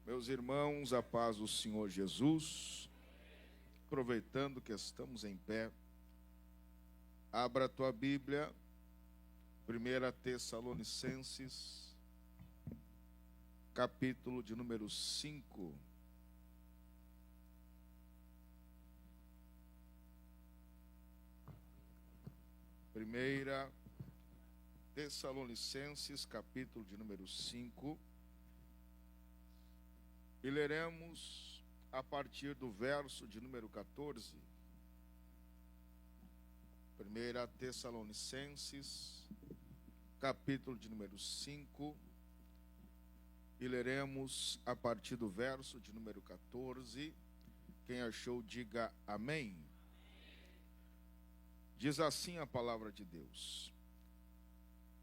Meus irmãos, a paz do Senhor Jesus. Aproveitando que estamos em pé, abra a tua Bíblia, 1 Tessalonicenses, capítulo de número 5. Primeira Tessalonicenses, capítulo de número 5. E leremos a partir do verso de número 14. 1 Tessalonicenses, capítulo de número 5. E leremos a partir do verso de número 14. Quem achou, diga amém. Diz assim a palavra de Deus: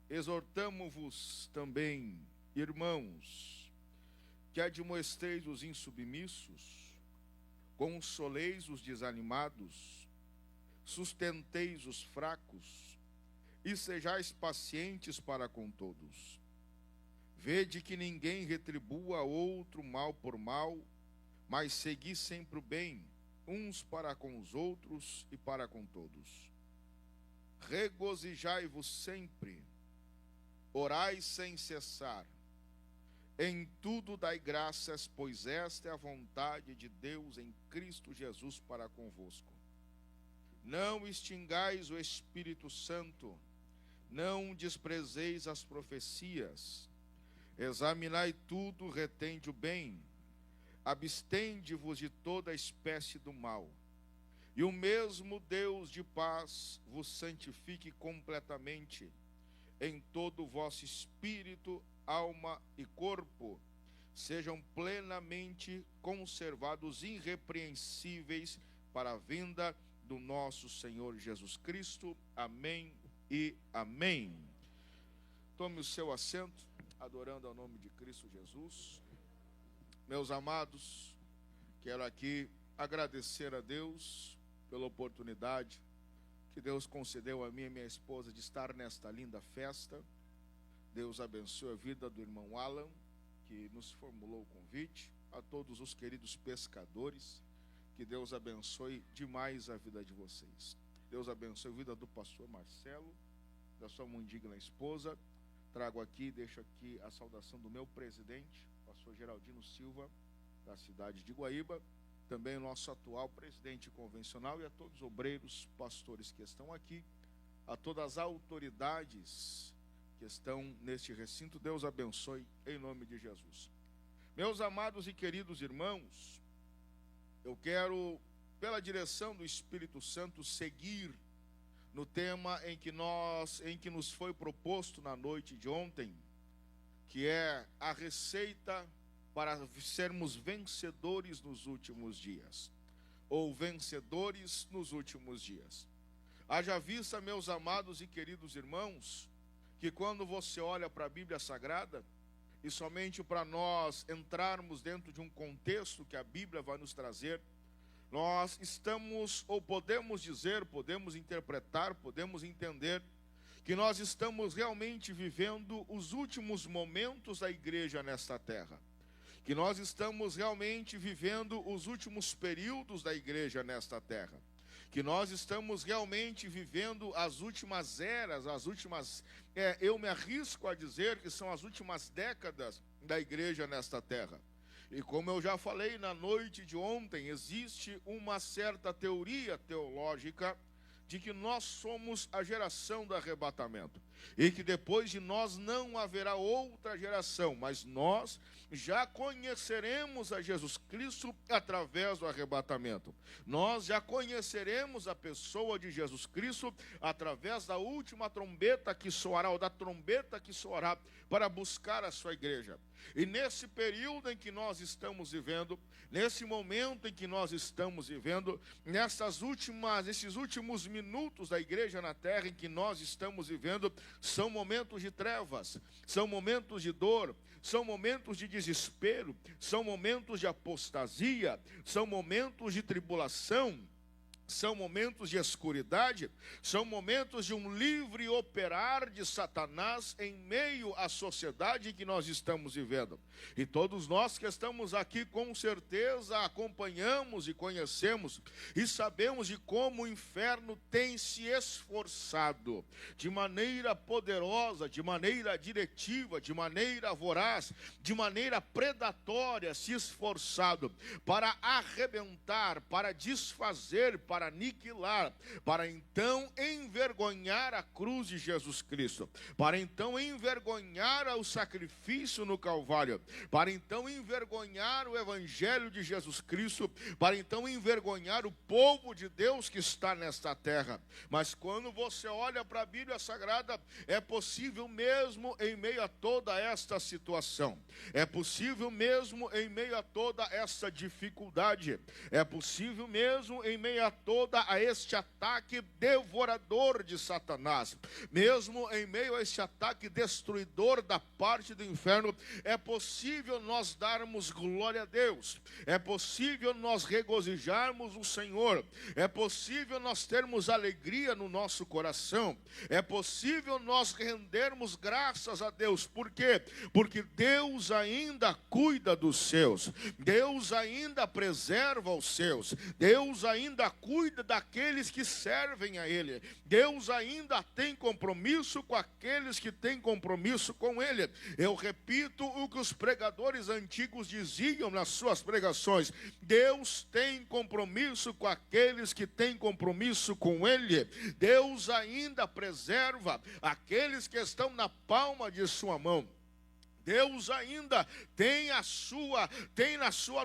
exortamo-vos também, irmãos, que admoesteis os insubmissos, consoleis os desanimados, sustenteis os fracos, e sejais pacientes para com todos. Vede que ninguém retribua a outro mal por mal, mas segui sempre o bem, uns para com os outros e para com todos. Regozijai-vos sempre, orai sem cessar, em tudo dai graças, pois esta é a vontade de Deus em Cristo Jesus para convosco. Não extingais o Espírito Santo, não desprezeis as profecias, examinai tudo, retende o bem, abstende-vos de toda espécie do mal. E o mesmo Deus de paz vos santifique completamente, em todo o vosso espírito, alma e corpo, sejam plenamente conservados irrepreensíveis para a vinda do nosso Senhor Jesus Cristo. Amém e amém. Tome o seu assento, adorando ao nome de Cristo Jesus. Meus amados, quero aqui agradecer a Deus pela oportunidade que Deus concedeu a mim e minha esposa de estar nesta linda festa. Deus abençoe a vida do irmão Alan, que nos formulou o convite. A todos os queridos pescadores, que Deus abençoe demais a vida de vocês. Deus abençoe a vida do pastor Marcelo, da sua muito digna esposa. Trago aqui, deixo aqui a saudação do meu presidente, pastor Geraldino Silva, da cidade de Guaíba. Também o nosso atual presidente convencional e a todos os obreiros, pastores que estão aqui. A todas as autoridades que estão neste recinto, Deus abençoe em nome de Jesus. Meus amados e queridos irmãos, eu quero, pela direção do Espírito Santo, seguir no tema em que nos foi proposto na noite de ontem, que é a receita para sermos vencedores nos últimos dias, ou vencedores nos últimos dias. Haja vista, meus amados e queridos irmãos, que quando você olha para a Bíblia Sagrada, e somente para nós entrarmos dentro de um contexto que a Bíblia vai nos trazer, nós estamos, ou podemos dizer, podemos interpretar, podemos entender, que nós estamos realmente vivendo os últimos momentos da igreja nesta terra. Que nós estamos realmente vivendo os últimos períodos da igreja nesta terra. Que nós estamos realmente vivendo as últimas eras, eu me arrisco a dizer que são as últimas décadas da igreja nesta terra. E como eu já falei na noite de ontem, existe uma certa teoria teológica de que nós somos a geração do arrebatamento, e que depois de nós não haverá outra geração, mas nós já conheceremos a Jesus Cristo através do arrebatamento. Nós já conheceremos a pessoa de Jesus Cristo através da última trombeta que soará, ou da trombeta que soará para buscar a sua igreja. E nesse período em que nós estamos vivendo, nesse momento em que nós estamos vivendo, nesses últimos minutos da igreja na terra em que nós estamos vivendo, são momentos de trevas, são momentos de dor, são momentos de desespero, são momentos de apostasia, são momentos de tribulação, são momentos de escuridade, são momentos de um livre operar de Satanás em meio à sociedade que nós estamos vivendo. E todos nós que estamos aqui, com certeza, acompanhamos e conhecemos e sabemos de como o inferno tem se esforçado de maneira poderosa, de maneira diretiva, de maneira voraz, de maneira predatória, se esforçado para arrebentar, para desfazer, para aniquilar, para então envergonhar a cruz de Jesus Cristo, para então envergonhar o sacrifício no Calvário, para então envergonhar o Evangelho de Jesus Cristo, para então envergonhar o povo de Deus que está nesta terra. Mas quando você olha para a Bíblia Sagrada, é possível mesmo em meio a toda esta situação, é possível mesmo em meio a toda essa dificuldade, é possível mesmo em meio a toda a este ataque devorador de Satanás, mesmo em meio a este ataque destruidor da parte do inferno, é possível nós darmos glória a Deus, é possível nós regozijarmos o Senhor, é possível nós termos alegria no nosso coração, é possível nós rendermos graças a Deus. Por quê? Porque Deus ainda cuida dos seus, Deus ainda preserva os seus, Deus ainda cuida daqueles que servem a Ele, Deus ainda tem compromisso com aqueles que têm compromisso com Ele. Eu repito o que os pregadores antigos diziam nas suas pregações: Deus tem compromisso com aqueles que têm compromisso com Ele. Deus ainda preserva aqueles que estão na palma de sua mão. Deus ainda tem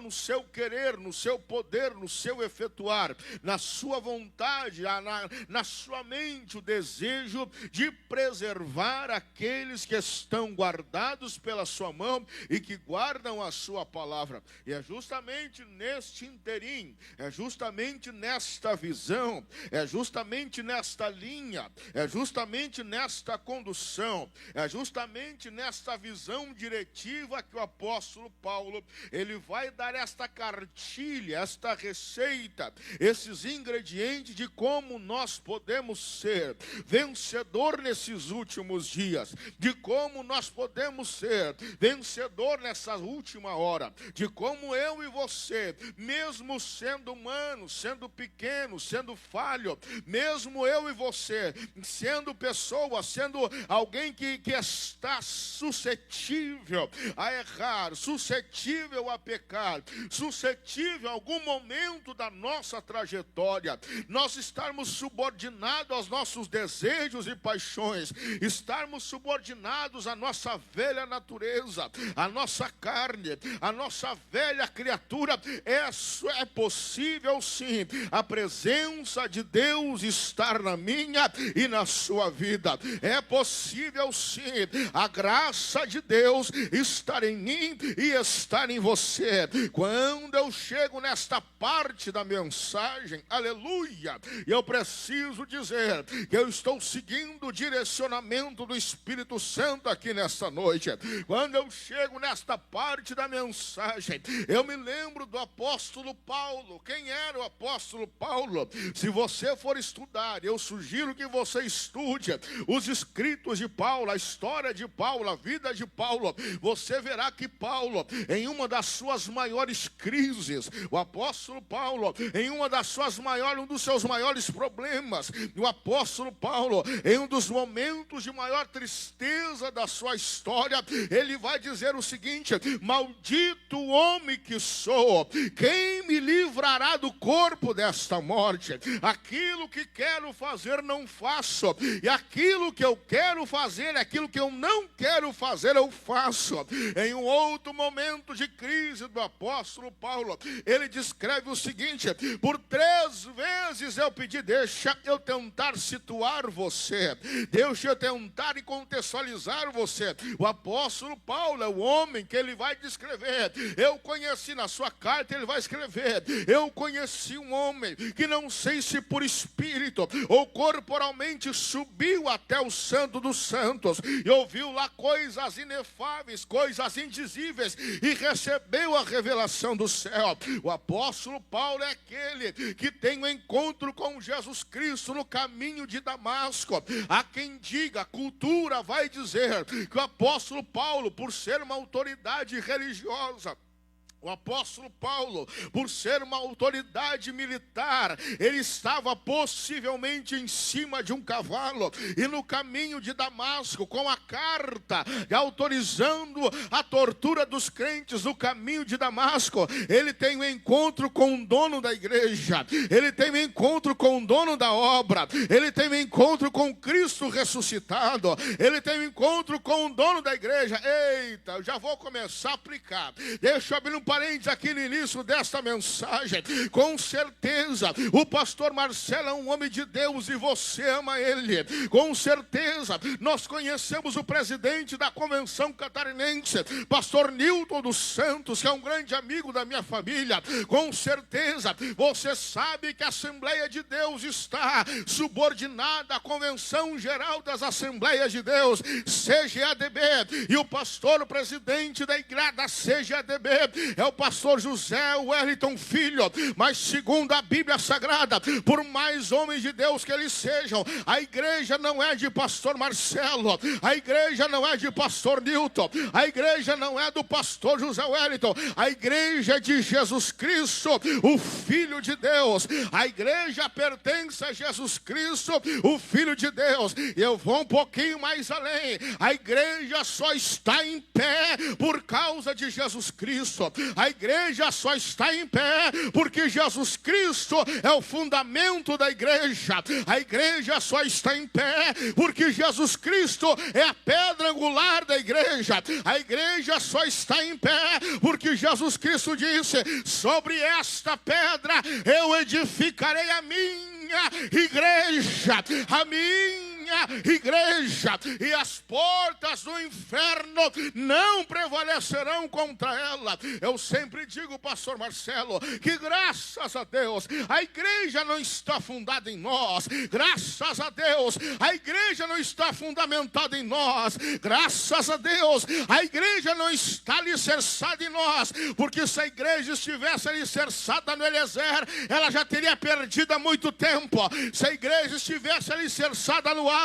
no seu querer, no seu poder, no seu efetuar, na sua vontade, na sua mente, o desejo de preservar aqueles que estão guardados pela sua mão e que guardam a sua palavra. E é justamente neste interim, é justamente nesta visão, é justamente nesta linha, é justamente nesta condução, é justamente nesta visão diretiva que o apóstolo Paulo, ele vai dar esta cartilha, esta receita, esses ingredientes de como nós podemos ser vencedor nesses últimos dias, de como nós podemos ser vencedor nessa última hora, de como eu e você, mesmo sendo humano, sendo pequeno, sendo falho, mesmo eu e você, sendo pessoa, sendo alguém que está suscetível a errar, suscetível a pecar, suscetível a algum momento da nossa trajetória, nós estarmos subordinados aos nossos desejos e paixões, estarmos subordinados à nossa velha natureza, à nossa carne, à nossa velha criatura. É possível sim a presença de Deus estar na minha e na sua vida. É possível sim a graça de Deus estar em mim e estar em você. Quando eu chego nesta parte da mensagem, aleluia, eu preciso dizer que eu estou seguindo o direcionamento do Espírito Santo aqui nesta noite. Quando eu chego nesta parte da mensagem, eu me lembro do apóstolo Paulo. Quem era o apóstolo Paulo? Se você for estudar, eu sugiro que você estude os escritos de Paulo, a história de Paulo, a vida de Paulo. Você verá que Paulo, em uma das suas maiores crises, o apóstolo Paulo, em um dos seus maiores problemas, o apóstolo Paulo, em um dos momentos de maior tristeza da sua história, ele vai dizer o seguinte: maldito homem que sou, quem me livrará do corpo desta morte? Aquilo que quero fazer não faço, e aquilo que eu quero fazer, aquilo que eu não quero fazer, eu faço. Em um outro momento de crise do apóstolo Paulo, ele descreve o seguinte: por 3 vezes eu pedi, deixa eu tentar situar você, deixa eu tentar e contextualizar você. O apóstolo Paulo é o homem que ele vai descrever. Eu conheci na sua carta, ele vai escrever: ver. Eu conheci um homem que não sei se por espírito ou corporalmente subiu até o Santo dos Santos e ouviu lá coisas inefáveis, coisas indizíveis e recebeu a revelação do céu. O apóstolo Paulo é aquele que tem um encontro com Jesus Cristo no caminho de Damasco. Há quem diga, a cultura vai dizer que o apóstolo Paulo, por ser uma autoridade religiosa, o apóstolo Paulo, por ser uma autoridade militar, ele estava possivelmente em cima de um cavalo e no caminho de Damasco, com a carta autorizando a tortura dos crentes no caminho de Damasco. Ele tem um encontro com o dono da igreja, ele tem um encontro com o dono da obra, ele tem um encontro com Cristo ressuscitado, ele tem um encontro com o dono da igreja. Eita, eu já vou começar a aplicar. Deixa eu abrir um parênteses aqui no início desta mensagem. Com certeza o pastor Marcelo é um homem de Deus e você ama ele. Com certeza nós conhecemos o presidente da convenção catarinense, pastor Nilton dos Santos, que é um grande amigo da minha família. Com certeza você sabe que a Assembleia de Deus está subordinada à Convenção Geral das Assembleias de Deus, CGADB, e o pastor, o presidente da igreja da CGADB é o pastor José Wellington Filho. Mas segundo a Bíblia Sagrada, por mais homens de Deus que eles sejam, a igreja não é de pastor Marcelo, a igreja não é de pastor Nilton, a igreja não é do pastor José Wellington, a igreja é de Jesus Cristo, o Filho de Deus. A igreja pertence a Jesus Cristo, o Filho de Deus. E eu vou um pouquinho mais além. A igreja só está em pé por causa de Jesus Cristo. A igreja só está em pé porque Jesus Cristo é o fundamento da igreja. A igreja só está em pé porque Jesus Cristo é a pedra angular da igreja. A igreja só está em pé porque Jesus Cristo disse: sobre esta pedra eu edificarei a minha igreja, a minha igreja, e as portas do inferno não prevalecerão contra ela. Eu sempre digo, pastor Marcelo, que graças a Deus a igreja não está fundada em nós, graças a Deus a igreja não está fundamentada em nós, graças a Deus a igreja não está alicerçada em nós, porque se a igreja estivesse alicerçada no Eliezer, ela já teria perdido há muito tempo. Se a igreja estivesse alicerçada no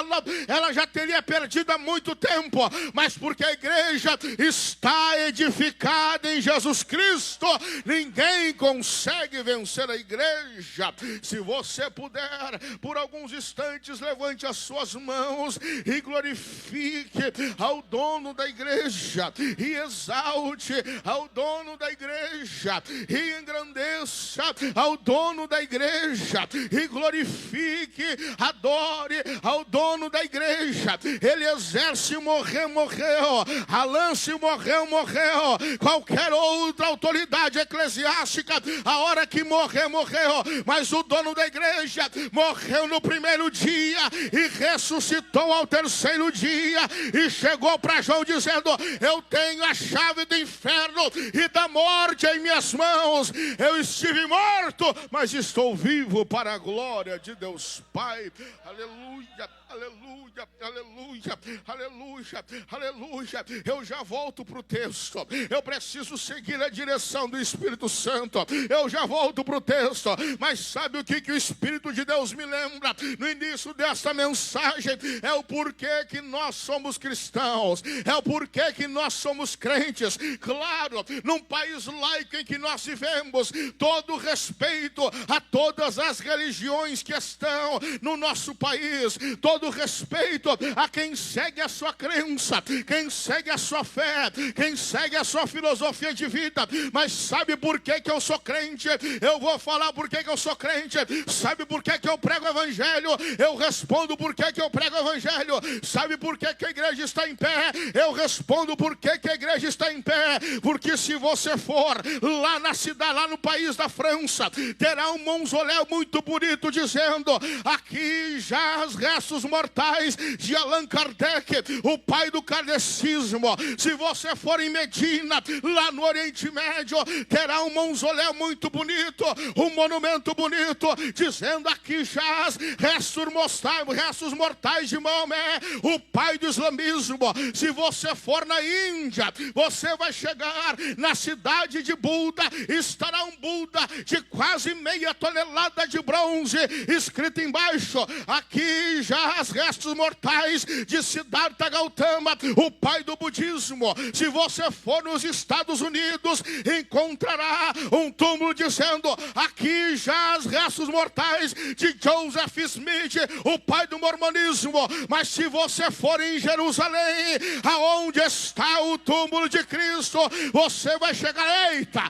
ela já teria perdido há muito tempo. Mas porque a igreja está edificada em Jesus Cristo, ninguém consegue vencer a igreja. Se você puder, por alguns instantes, levante as suas mãos e glorifique ao dono da igreja, e exalte ao dono da igreja, e engrandeça ao dono da igreja, e glorifique, adore ao dono da igreja. Eliezer, se morreu, morreu. Alain, se morreu, morreu. Qualquer outra autoridade eclesiástica, a hora que morreu, morreu. Mas o dono da igreja morreu no primeiro dia e ressuscitou ao terceiro dia, e chegou para João dizendo: eu tenho a chave do inferno e da morte em minhas mãos. Eu estive morto, mas estou vivo para a glória de Deus Pai. Aleluia, aleluia, aleluia, aleluia, aleluia. Eu já volto para o texto. Eu preciso seguir a direção do Espírito Santo. Eu já volto para o texto. Mas sabe o que o Espírito de Deus me lembra no início desta mensagem? É o porquê que nós somos cristãos. É o porquê que nós somos crentes. Claro, num país laico em que nós vivemos, todo respeito a todas as religiões que estão no nosso país, todo respeito a quem segue a sua crença, quem segue a sua fé, quem segue a sua filosofia de vida. Mas sabe por que eu sou crente? Eu vou falar por que eu sou crente. Sabe por que eu prego o evangelho? Eu respondo por que eu prego o evangelho. Sabe por que a igreja está em pé? Eu respondo por que a igreja está em pé. Porque se você for lá na cidade, lá no país da França, terá um mausoléu muito bonito dizendo: aqui já os restos mortais de Allan Kardec, o pai do kardecismo. Se você for em Medina, lá no Oriente Médio, terá um mausoléu muito bonito, um monumento bonito, dizendo: aqui jaz restos mortais de Maomé, o pai do islamismo. Se você for na Índia, você vai chegar na cidade de Buda, estará um Buda de quase meia tonelada de bronze, escrito embaixo: aqui jaz restos mortais de Siddhartha Gautama, o pai do budismo. Se você for nos Estados Unidos, encontrará um túmulo dizendo: aqui jaz restos mortais de Joseph Smith, o pai do mormonismo. Mas se você for em Jerusalém, aonde está o túmulo de Cristo, você vai chegar, eita,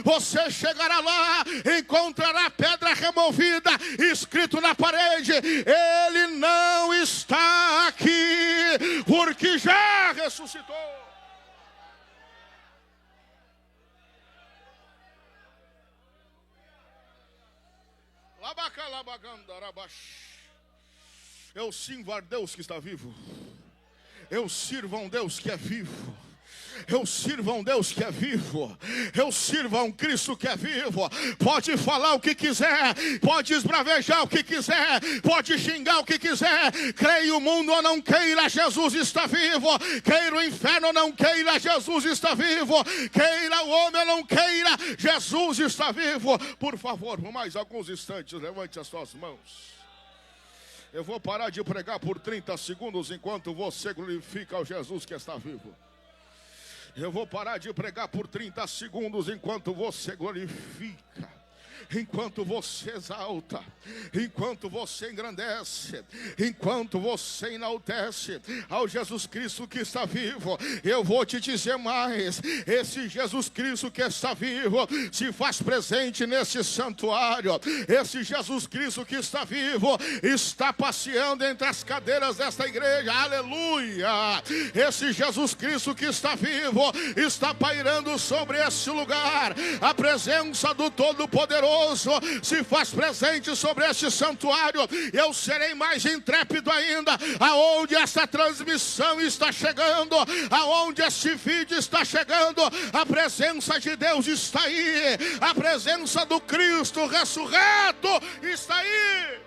você chegará lá, encontrará pedra removida, escrito na parede: ele não está aqui, porque já ressuscitou. Eu sirvo a Deus que está vivo. Eu sirvo a um Deus que é vivo. Eu sirvo a um Deus que é vivo. Eu sirvo a um Cristo que é vivo. Pode falar o que quiser, pode esbravejar o que quiser, pode xingar o que quiser. Creia o mundo ou não queira, Jesus está vivo. Queira o inferno ou não queira, Jesus está vivo. Queira o homem ou não queira, Jesus está vivo. Por favor, por mais alguns instantes, levante as suas mãos. Eu vou parar de pregar por 30 segundos enquanto você glorifica ao Jesus que está vivo. Eu vou parar de pregar por 30 segundos enquanto você glorifica, enquanto você exalta, enquanto você engrandece, enquanto você enaltece ao Jesus Cristo que está vivo. Eu vou te dizer mais: esse Jesus Cristo que está vivo se faz presente nesse santuário. Esse Jesus Cristo que está vivo está passeando entre as cadeiras desta igreja, aleluia. Esse Jesus Cristo que está vivo está pairando sobre esse lugar. A presença do Todo-Poderoso se faz presente sobre este santuário. Eu serei mais intrépido ainda. Aonde essa transmissão está chegando, aonde este vídeo está chegando, a presença de Deus está aí. A presença do Cristo ressurreto está aí.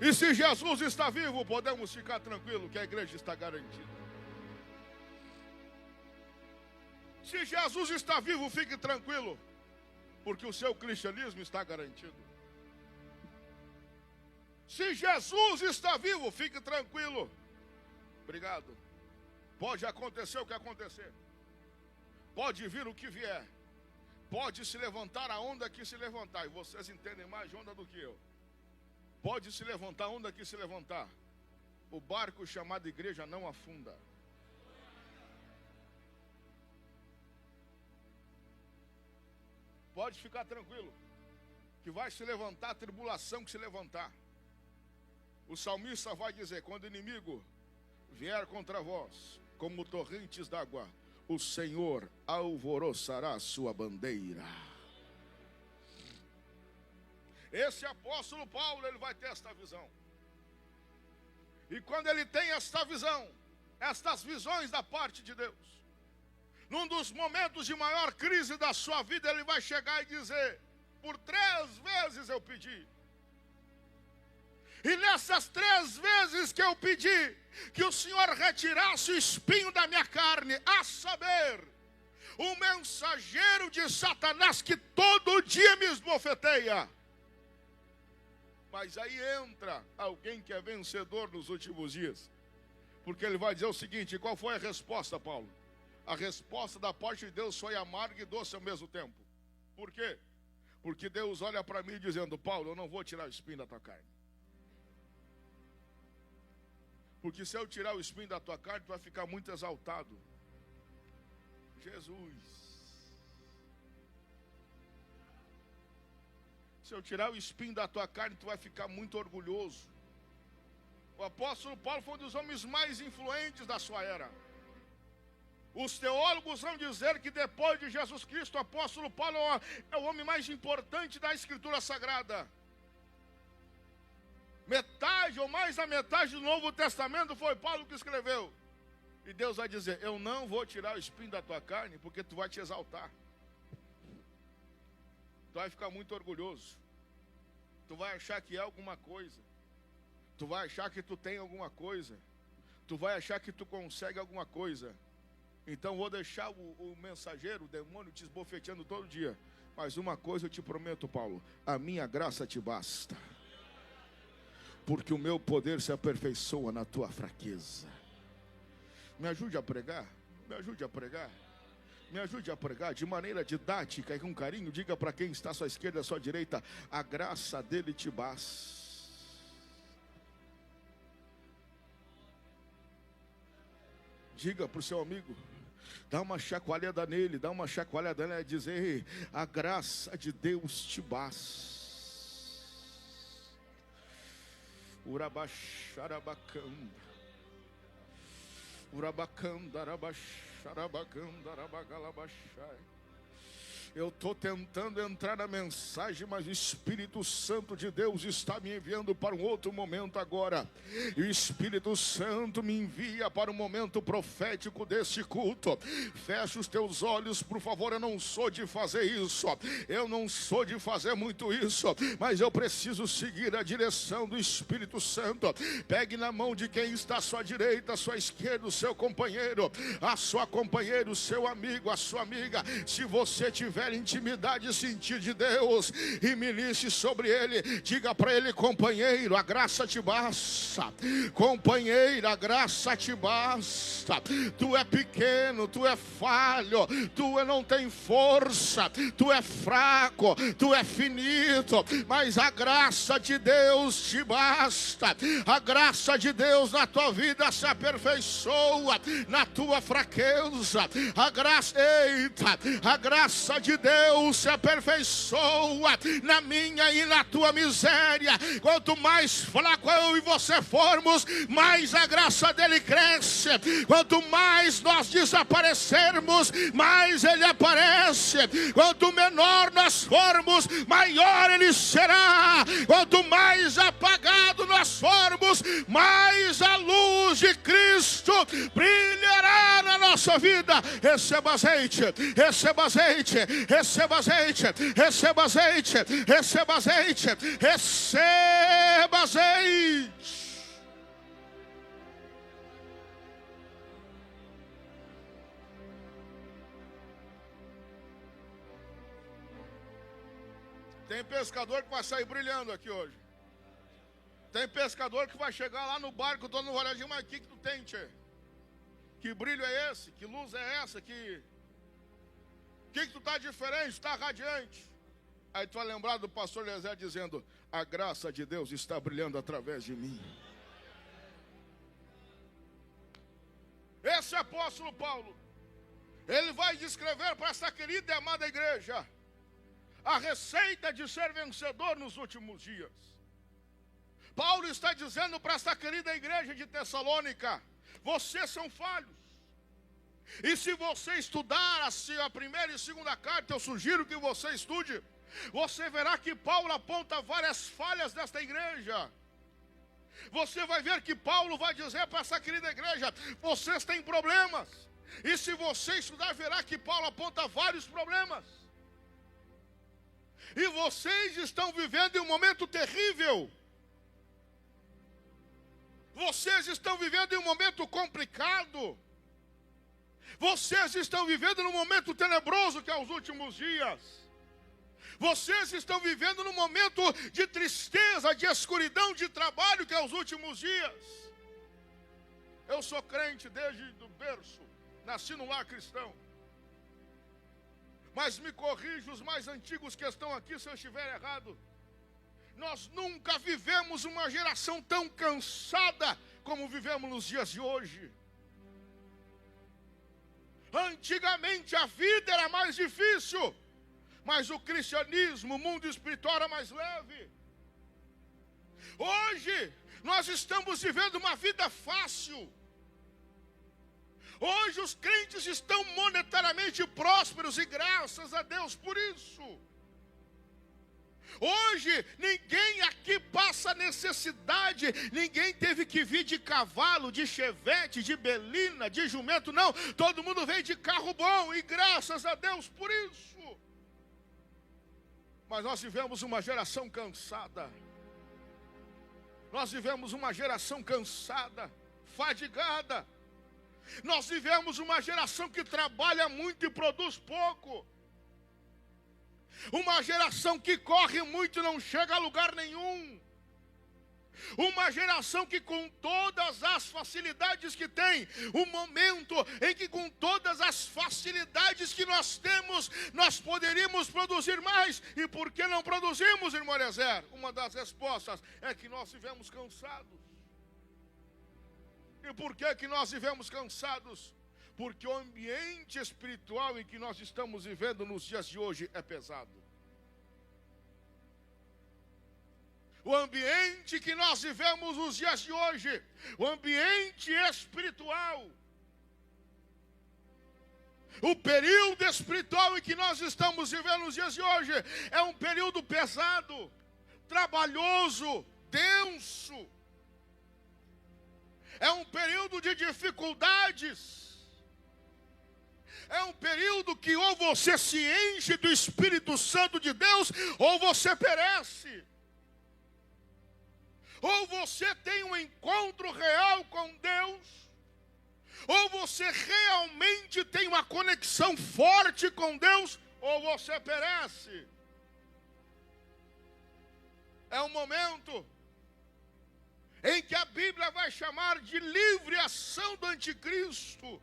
E se Jesus está vivo, podemos ficar tranquilos que a igreja está garantida. Se Jesus está vivo, fique tranquilo, porque o seu cristianismo está garantido. Se Jesus está vivo, fique tranquilo. Obrigado. Pode acontecer o que acontecer. Pode vir o que vier. Pode se levantar a onda que se levantar. E vocês entendem mais de onda do que eu. Pode se levantar a onda que se levantar. O barco chamado igreja não afunda. Pode ficar tranquilo, que vai se levantar a tribulação que se levantar. O salmista vai dizer: quando o inimigo vier contra vós, como torrentes d'água, o Senhor alvoroçará a sua bandeira. Esse apóstolo Paulo, ele vai ter esta visão. E quando ele tem esta visão, estas visões da parte de Deus, num dos momentos de maior crise da sua vida, ele vai chegar e dizer: por 3 vezes eu pedi. E nessas 3 vezes que eu pedi que o Senhor retirasse o espinho da minha carne, a saber, o mensageiro de Satanás que todo dia me esbofeteia. Mas aí entra alguém que é vencedor nos últimos dias. Porque ele vai dizer o seguinte: qual foi a resposta, Paulo? A resposta da parte de Deus foi amarga e doce ao mesmo tempo. Por quê? Porque Deus olha para mim dizendo: Paulo, eu não vou tirar o espinho da tua carne. Porque se eu tirar o espinho da tua carne, tu vai ficar muito exaltado. Jesus. Se eu tirar o espinho da tua carne, tu vai ficar muito orgulhoso. O apóstolo Paulo foi um dos homens mais influentes da sua era. Os teólogos vão dizer que depois de Jesus Cristo, o apóstolo Paulo é o homem mais importante da Escritura Sagrada. Metade ou mais da metade do Novo Testamento foi Paulo que escreveu. E Deus vai dizer: eu não vou tirar o espinho da tua carne, porque tu vai te exaltar. Tu vai ficar muito orgulhoso. Tu vai achar que é alguma coisa. Tu vai achar que tu tem alguma coisa. Tu vai achar que tu consegue alguma coisa. Então vou deixar o mensageiro, o demônio, te esbofeteando todo dia. Mas uma coisa eu te prometo, Paulo: a minha graça te basta. Porque o meu poder se aperfeiçoa na tua fraqueza. Me ajude a pregar. Me ajude a pregar. Me ajude a pregar de maneira didática e com carinho. Diga para quem está à sua esquerda, à sua direita: a graça dele te basta. Diga para o seu amigo, dá uma chacoalhada nele, dá uma chacoalhada nele, dizer: a graça de Deus te basta. Urabaxarabacanda, Urabacanda, Arabaxarabacanda, Arabagalabachai. Eu estou tentando entrar na mensagem, mas o Espírito Santo de Deus está me enviando para um outro momento agora. E o Espírito Santo me envia para o momento profético deste culto. Fecha os teus olhos, por favor. Eu não sou de fazer isso. Eu não sou de fazer muito isso. Mas eu preciso seguir a direção do Espírito Santo. Pegue na mão de quem está à sua direita, à sua esquerda, o seu companheiro, a sua companheira, o seu amigo, a sua amiga. Se você tiver intimidade e sentir de Deus, e ministre sobre ele, diga para ele: companheiro, a graça te basta. Companheira, a graça te basta. Tu é pequeno, tu é falho, tu não tem força, tu é fraco, tu é finito, mas a graça de Deus te basta. A graça de Deus na tua vida se aperfeiçoa na tua fraqueza. A graça, eita, a graça de Deus se aperfeiçoa na minha e na tua miséria. Quanto mais fraco eu e você formos, mais a graça dele cresce. Quanto mais nós desaparecermos, mais ele aparece. Quanto menor nós formos, maior ele será. Quanto mais apagado nós formos, mais a luz de Cristo brilhará na nossa vida. Receba azeite, receba azeite, receba azeite, receba azeite, receba azeite, receba azeite. Tem pescador que vai sair brilhando aqui hoje. Tem pescador que vai chegar lá no barco, dando uma olhadinha: mas o que tu tem, tchê? Que brilho é esse? Que luz é essa? Que tu está diferente, está radiante? Aí tu vai lembrar do pastor Eliezer dizendo: a graça de Deus está brilhando através de mim. Esse apóstolo Paulo, ele vai descrever para essa querida e amada igreja a receita de ser vencedor nos últimos dias. Paulo está dizendo para essa querida igreja de Tessalônica: vocês são falhos. E se você estudar a primeira e segunda carta, eu sugiro que você estude, você verá que Paulo aponta várias falhas desta igreja. Você vai ver que Paulo vai dizer para essa querida igreja: vocês têm problemas. E se você estudar, verá que Paulo aponta vários problemas. E vocês estão vivendo em um momento terrível. Vocês estão vivendo em um momento complicado. Vocês estão vivendo num momento tenebroso que é os últimos dias. Vocês estão vivendo num momento de tristeza, de escuridão, de trabalho que é os últimos dias. Eu sou crente desde o berço, nasci num lar cristão. Mas me corrija os mais antigos que estão aqui se eu estiver errado. Nós nunca vivemos uma geração tão cansada como vivemos nos dias de hoje. Antigamente a vida era mais difícil, mas o cristianismo, o mundo espiritual era mais leve. Hoje nós estamos vivendo uma vida fácil. Hoje os crentes estão monetariamente prósperos e graças a Deus por isso. Hoje ninguém aqui passa necessidade, ninguém teve que vir de cavalo, de chevette, de belina, de jumento, não. Todo mundo veio de carro bom e graças a Deus por isso. Mas nós vivemos uma geração cansada. Nós vivemos uma geração cansada, fadigada. Nós vivemos uma geração que trabalha muito e produz pouco. Uma geração que corre muito e não chega a lugar nenhum. Uma geração que com todas as facilidades que tem, um momento em que com todas as facilidades que nós temos, nós poderíamos produzir mais. E por que não produzimos, irmão Eliezer? Uma das respostas é que nós vivemos cansados. E por que nós vivemos cansados? Porque o ambiente espiritual em que nós estamos vivendo nos dias de hoje é pesado. O ambiente que nós vivemos nos dias de hoje, o ambiente espiritual, o período espiritual em que nós estamos vivendo nos dias de hoje, é um período pesado, trabalhoso, denso. É um período de dificuldades. É um período que ou você se enche do Espírito Santo de Deus, ou você perece. Ou você tem um encontro real com Deus, ou você realmente tem uma conexão forte com Deus, ou você perece. É um momento em que a Bíblia vai chamar de livre ação do anticristo,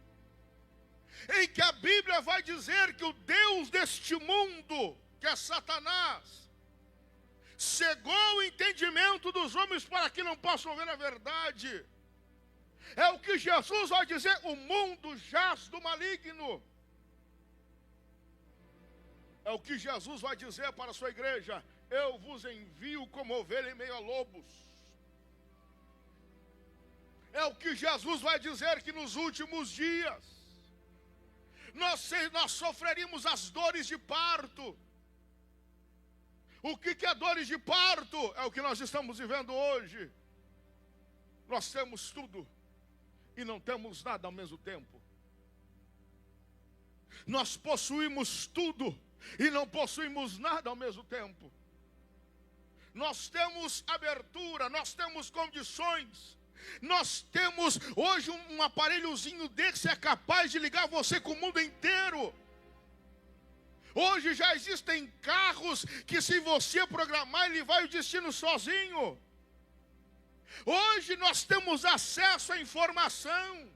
em que a Bíblia vai dizer que o Deus deste mundo, que é Satanás, cegou o entendimento dos homens para que não possam ver a verdade. É o que Jesus vai dizer: o mundo jaz do maligno. É o que Jesus vai dizer para a sua igreja: eu vos envio como ovelha em meio a lobos. É o que Jesus vai dizer que nos últimos dias nós sofreríamos as dores de parto. O que é dores de parto? É o que nós estamos vivendo hoje. Nós temos tudo e não temos nada ao mesmo tempo. Nós possuímos tudo e não possuímos nada ao mesmo tempo. Nós temos abertura, nós temos condições. Nós temos hoje um aparelhozinho desse é capaz de ligar você com o mundo inteiro. Hoje já existem carros que, se você programar, ele vai ao destino sozinho. Hoje nós temos acesso à informação.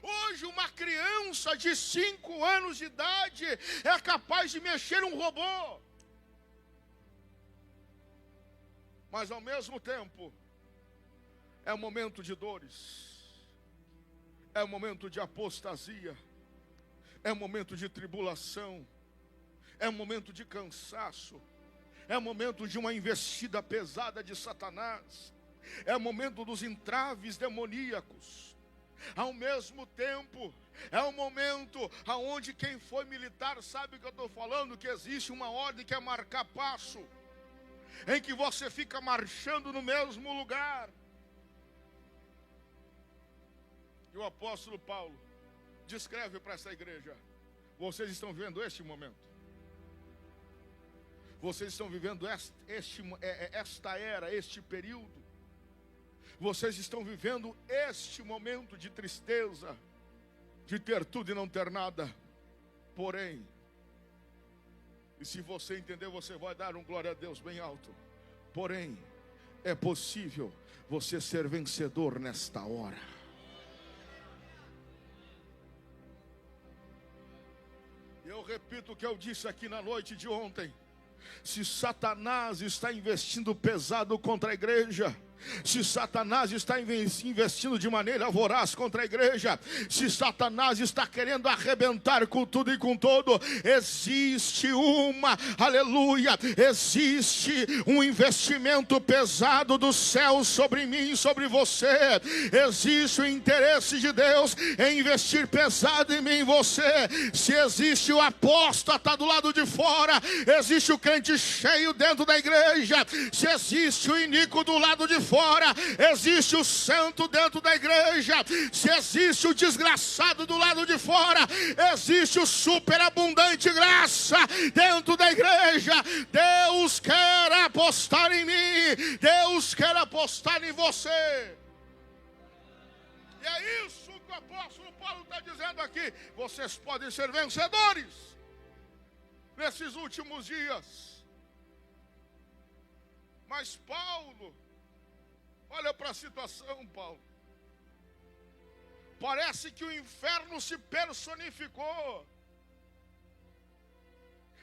Hoje uma criança de 5 anos de idade é capaz de mexer um robô. Mas ao mesmo tempo, é um momento de dores, é um momento de apostasia, é um momento de tribulação, é um momento de cansaço, é um momento de uma investida pesada de Satanás, é o momento dos entraves demoníacos. Ao mesmo tempo, é um momento onde quem foi militar sabe o que eu estou falando, que existe uma ordem que é marcar passo, em que você fica marchando no mesmo lugar. E o apóstolo Paulo descreve para essa igreja: vocês estão vivendo este momento. Vocês estão vivendo esta era, este período. Vocês estão vivendo este momento de tristeza, de ter tudo e não ter nada. Porém, e se você entender, você vai dar um glória a Deus bem alto. Porém, é possível você ser vencedor nesta hora. Eu repito o que eu disse aqui na noite de ontem: se Satanás está investindo pesado contra a igreja, Se Satanás está investindo de maneira voraz contra a igreja, se Satanás está querendo arrebentar com tudo e com todo, existe existe um investimento pesado do céu sobre mim e sobre você. Existe o interesse de Deus em investir pesado em mim e você. Se existe o apóstata do lado de fora, existe o crente cheio dentro da igreja. Se existe o iníquo do lado de fora, existe o santo dentro da igreja. Se existe o desgraçado do lado de fora, existe o superabundante graça dentro da igreja. Deus quer apostar em mim, Deus quer apostar em você. E é isso que o apóstolo Paulo está dizendo aqui. Vocês podem ser vencedores nesses últimos dias. Mas Paulo, olha para a situação, Paulo. Parece que o inferno se personificou.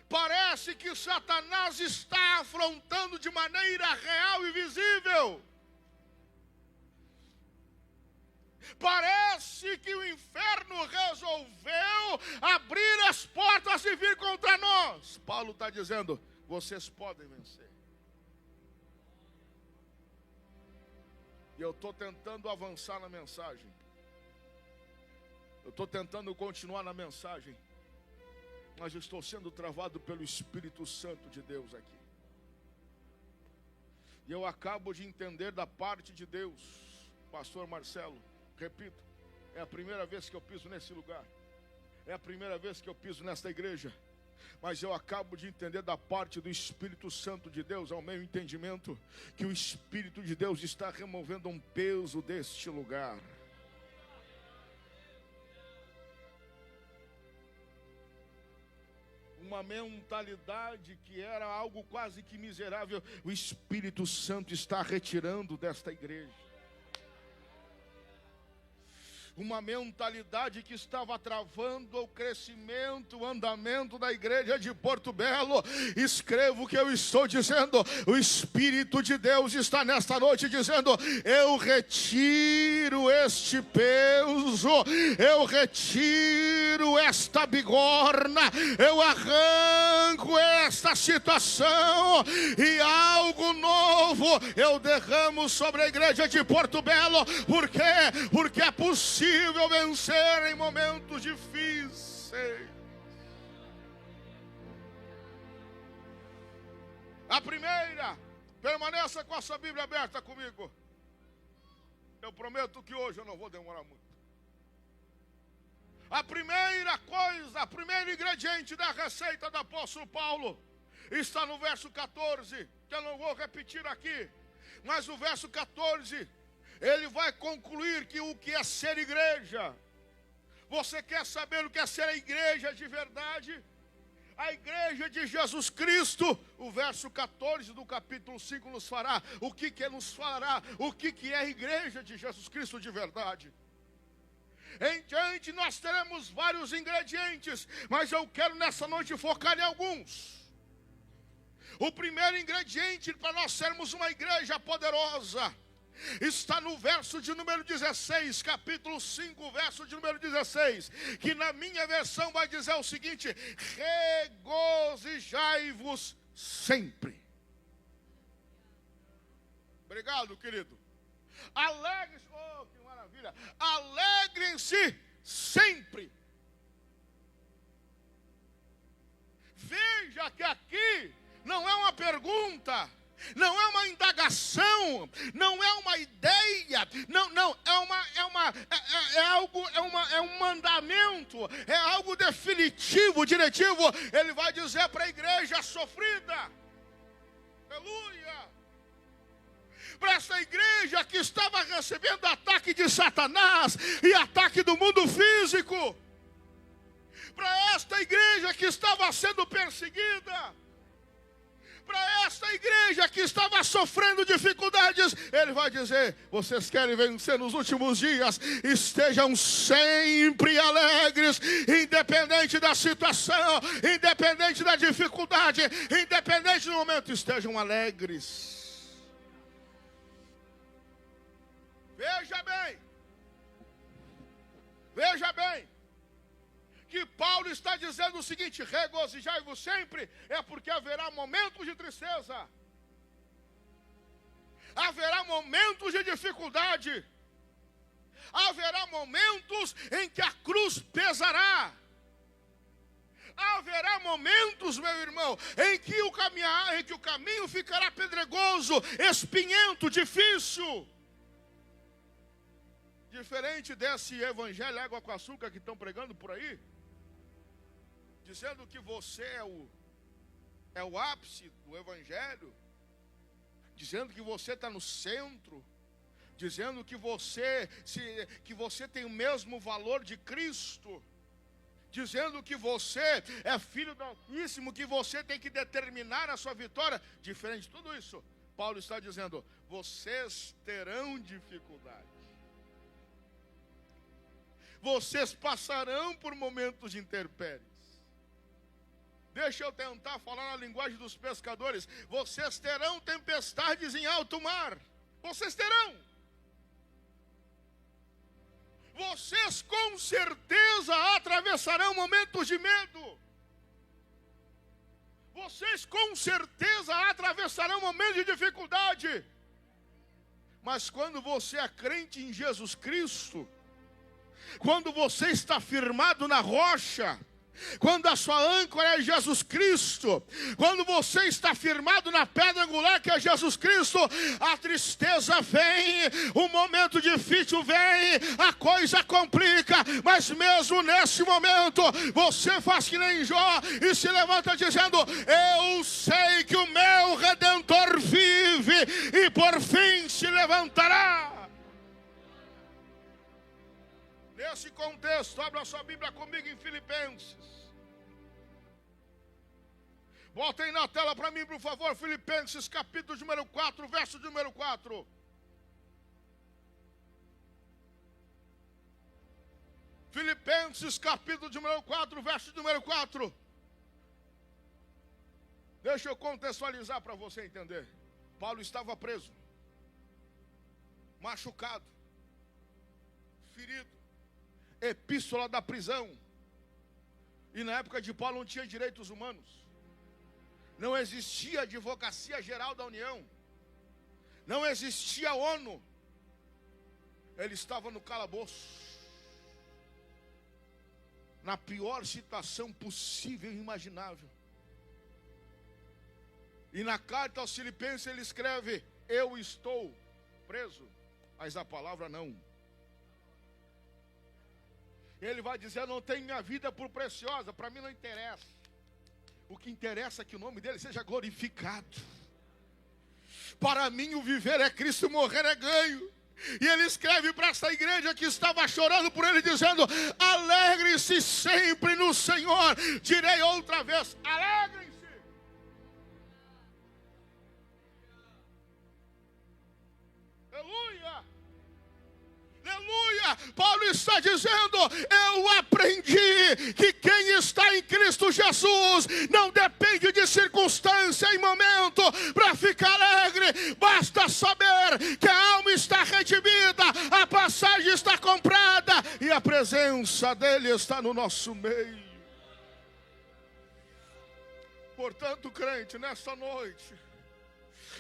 Parece que Satanás está afrontando de maneira real e visível. Parece que o inferno resolveu abrir as portas e vir contra nós. Paulo está dizendo, vocês podem vencer. E eu estou tentando avançar na mensagem. Eu estou tentando continuar na mensagem. Mas eu estou sendo travado pelo Espírito Santo de Deus aqui. E eu acabo de entender da parte de Deus, pastor Marcelo, repito, é a primeira vez que eu piso nesse lugar. É a primeira vez que eu piso nesta igreja. Mas eu acabo de entender da parte do Espírito Santo de Deus, ao meu entendimento, que o Espírito de Deus está removendo um peso deste lugar. Uma mentalidade que era algo quase que miserável, o Espírito Santo está retirando desta igreja. Uma mentalidade que estava travando o crescimento, o andamento da igreja de Porto Belo. Escreva o que eu estou dizendo. O Espírito de Deus está nesta noite dizendo, eu retiro este peso, eu retiro esta bigorna, eu arranco esta situação e algo novo eu derramo sobre a igreja de Porto Belo. Por quê? Porque é possível vencer em momentos difíceis. A primeira, permaneça com a sua Bíblia aberta comigo. Eu prometo que hoje eu não vou demorar muito. A primeira coisa, o primeiro ingrediente da receita do apóstolo Paulo está no verso 14, que eu não vou repetir aqui, mas o verso 14, ele vai concluir que o que é ser igreja. Você quer saber o que é ser a igreja de verdade? A igreja de Jesus Cristo, o verso 14 do capítulo 5 nos fará. O que nos falará? O que é a igreja de Jesus Cristo de verdade? Em diante nós teremos vários ingredientes, mas eu quero nessa noite focar em alguns. O primeiro ingrediente para nós sermos uma igreja poderosa está no verso de número 16, capítulo 5, verso de número 16, que na minha versão vai dizer o seguinte: regozijai-vos sempre. Obrigado, querido. Alegre-se, oh, que maravilha. Alegrem-se sempre. Veja que aqui não é uma pergunta, não é uma indagação, não é uma ideia, não é um mandamento, é algo definitivo, diretivo. Ele vai dizer para a igreja sofrida, aleluia, para essa igreja que estava recebendo ataque de Satanás e ataque do mundo físico, para esta igreja que estava sendo perseguida, para esta igreja que estava sofrendo dificuldades, ele vai dizer: vocês querem vencer nos últimos dias? Estejam sempre alegres, independente da situação, independente da dificuldade, independente do momento, estejam alegres. Veja bem, que Paulo está dizendo o seguinte: regozijai-vos sempre, é porque haverá momentos de tristeza, haverá momentos de dificuldade, haverá momentos em que a cruz pesará, haverá momentos, meu irmão, em que o caminho ficará pedregoso, espinhento, difícil. Diferente desse evangelho água com açúcar que estão pregando por aí, dizendo que você é o ápice do evangelho, dizendo que você está no centro, dizendo que você tem o mesmo valor de Cristo, dizendo que você é filho do Altíssimo, que você tem que determinar a sua vitória. Diferente de tudo isso, Paulo está dizendo: vocês terão dificuldade, vocês passarão por momentos de intempéries. Deixa eu tentar falar na linguagem dos pescadores: vocês terão tempestades em alto mar. Vocês terão. Vocês com certeza atravessarão momentos de medo. Vocês com certeza atravessarão momentos de dificuldade. Mas quando você é crente em Jesus Cristo, quando você está firmado na rocha, quando a sua âncora é Jesus Cristo, quando você está firmado na pedra angular que é Jesus Cristo, a tristeza vem, o momento difícil vem, a coisa complica, mas mesmo nesse momento, você faz que nem Jó e se levanta dizendo: eu sei que o meu Redentor vive e por fim se levantará. Nesse contexto, abra sua Bíblia comigo em Filipenses. Botem na tela para mim, por favor, Filipenses capítulo número 4, verso número 4. Filipenses capítulo número 4, verso número 4. Deixa eu contextualizar para você entender. Paulo estava preso, machucado, ferido, epístola da prisão. E na época de Paulo não tinha direitos humanos, não existia advocacia geral da União, não existia ONU. Ele estava no calabouço, na pior situação possível e imaginável. E na carta aos Filipenses ele escreve: eu estou preso, mas a palavra não. Ele vai dizer: eu não tenho minha vida por preciosa, para mim não interessa. O que interessa é que o nome dele seja glorificado. Para mim o viver é Cristo, morrer é ganho. E ele escreve para essa igreja que estava chorando por ele, dizendo: alegre-se sempre no Senhor. Direi outra vez: alegrem-se. Aleluia. Aleluia! Paulo está dizendo: eu aprendi que quem está em Cristo Jesus não depende de circunstância e momento para ficar alegre. Basta saber que a alma está redimida, a passagem está comprada e a presença dele está no nosso meio. Portanto, crente, nesta noite,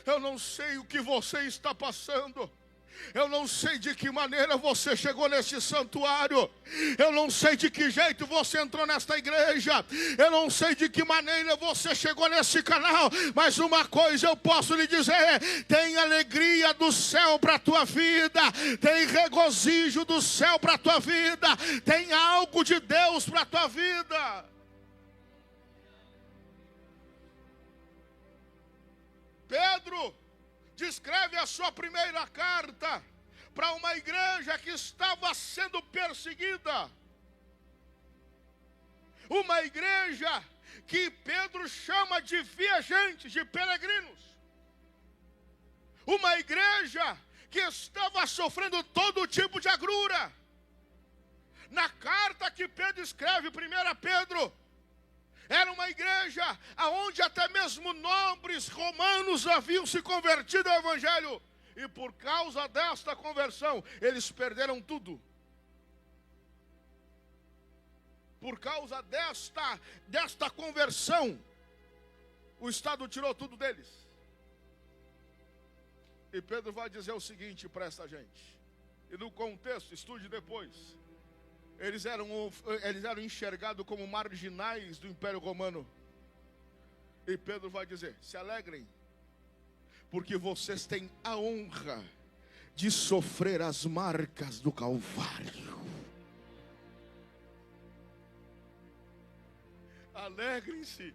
eu não sei o que você está passando. Eu não sei de que maneira você chegou nesse santuário. Eu não sei de que jeito você entrou nesta igreja. Eu não sei de que maneira você chegou nesse canal. Mas uma coisa eu posso lhe dizer: tem alegria do céu para a tua vida. Tem regozijo do céu para a tua vida. Tem algo de Deus para a tua vida. Pedro descreve a sua primeira carta para uma igreja que estava sendo perseguida. Uma igreja que Pedro chama de viajantes, de peregrinos. Uma igreja que estava sofrendo todo tipo de agrura. Na carta que Pedro escreve, 1 Pedro, era uma igreja onde até mesmo nobres romanos haviam se convertido ao Evangelho. E por causa desta conversão, eles perderam tudo. Por causa desta conversão, o Estado tirou tudo deles. E Pedro vai dizer o seguinte para essa gente. E no contexto, estude depois. Eles eram enxergados como marginais do Império Romano. E Pedro vai dizer: se alegrem, porque vocês têm a honra de sofrer as marcas do Calvário. Alegrem-se,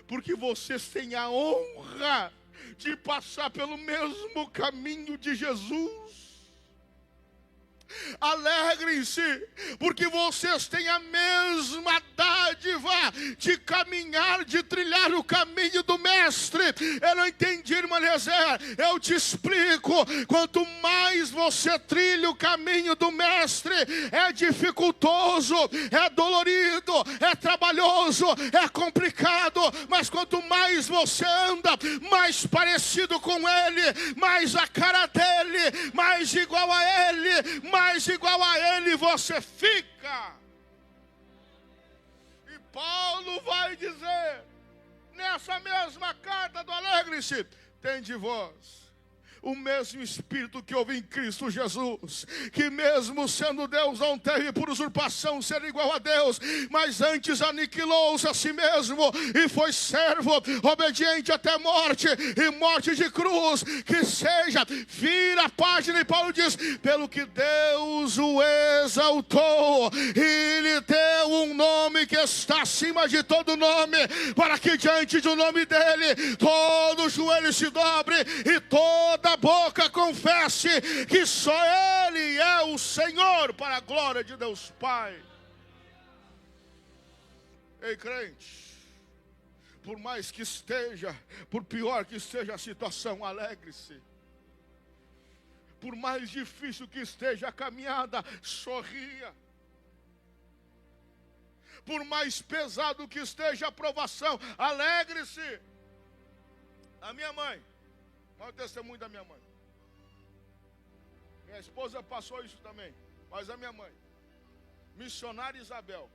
porque vocês têm a honra de passar pelo mesmo caminho de Jesus. Alegrem-se, porque vocês têm a mesma dádiva de caminhar, de trilhar o caminho do Mestre. Eu não entendi, irmã Eliezer, eu te explico. Quanto mais você trilha o caminho do Mestre, é dificultoso, é dolorido, é trabalhoso, é complicado, mas quanto mais você anda, mais parecido com Ele, mais a cara dele, mais igual a Ele, mais igual a Ele você fica. E Paulo vai dizer, nessa mesma carta do Alegre-se, tende vós o mesmo Espírito que houve em Cristo Jesus, que mesmo sendo Deus, não teve por usurpação ser igual a Deus, mas antes aniquilou-se a si mesmo, e foi servo, obediente até morte, e morte de cruz. Que seja, vira a página e Paulo diz, pelo que Deus o exaltou, e lhe deu um nome que está acima de todo nome, para que diante do nome dele, todo joelho se dobre, e toda a boca confesse que só Ele é o Senhor, para a glória de Deus Pai. Ei, crente, por mais que esteja, por pior que esteja a situação, alegre-se. Por mais difícil que esteja a caminhada, sorria. Por mais pesado que esteja a provação, alegre-se. A minha mãe, olha o testemunho da minha mãe. Minha esposa passou isso também, mas a minha mãe, missionária Isabel.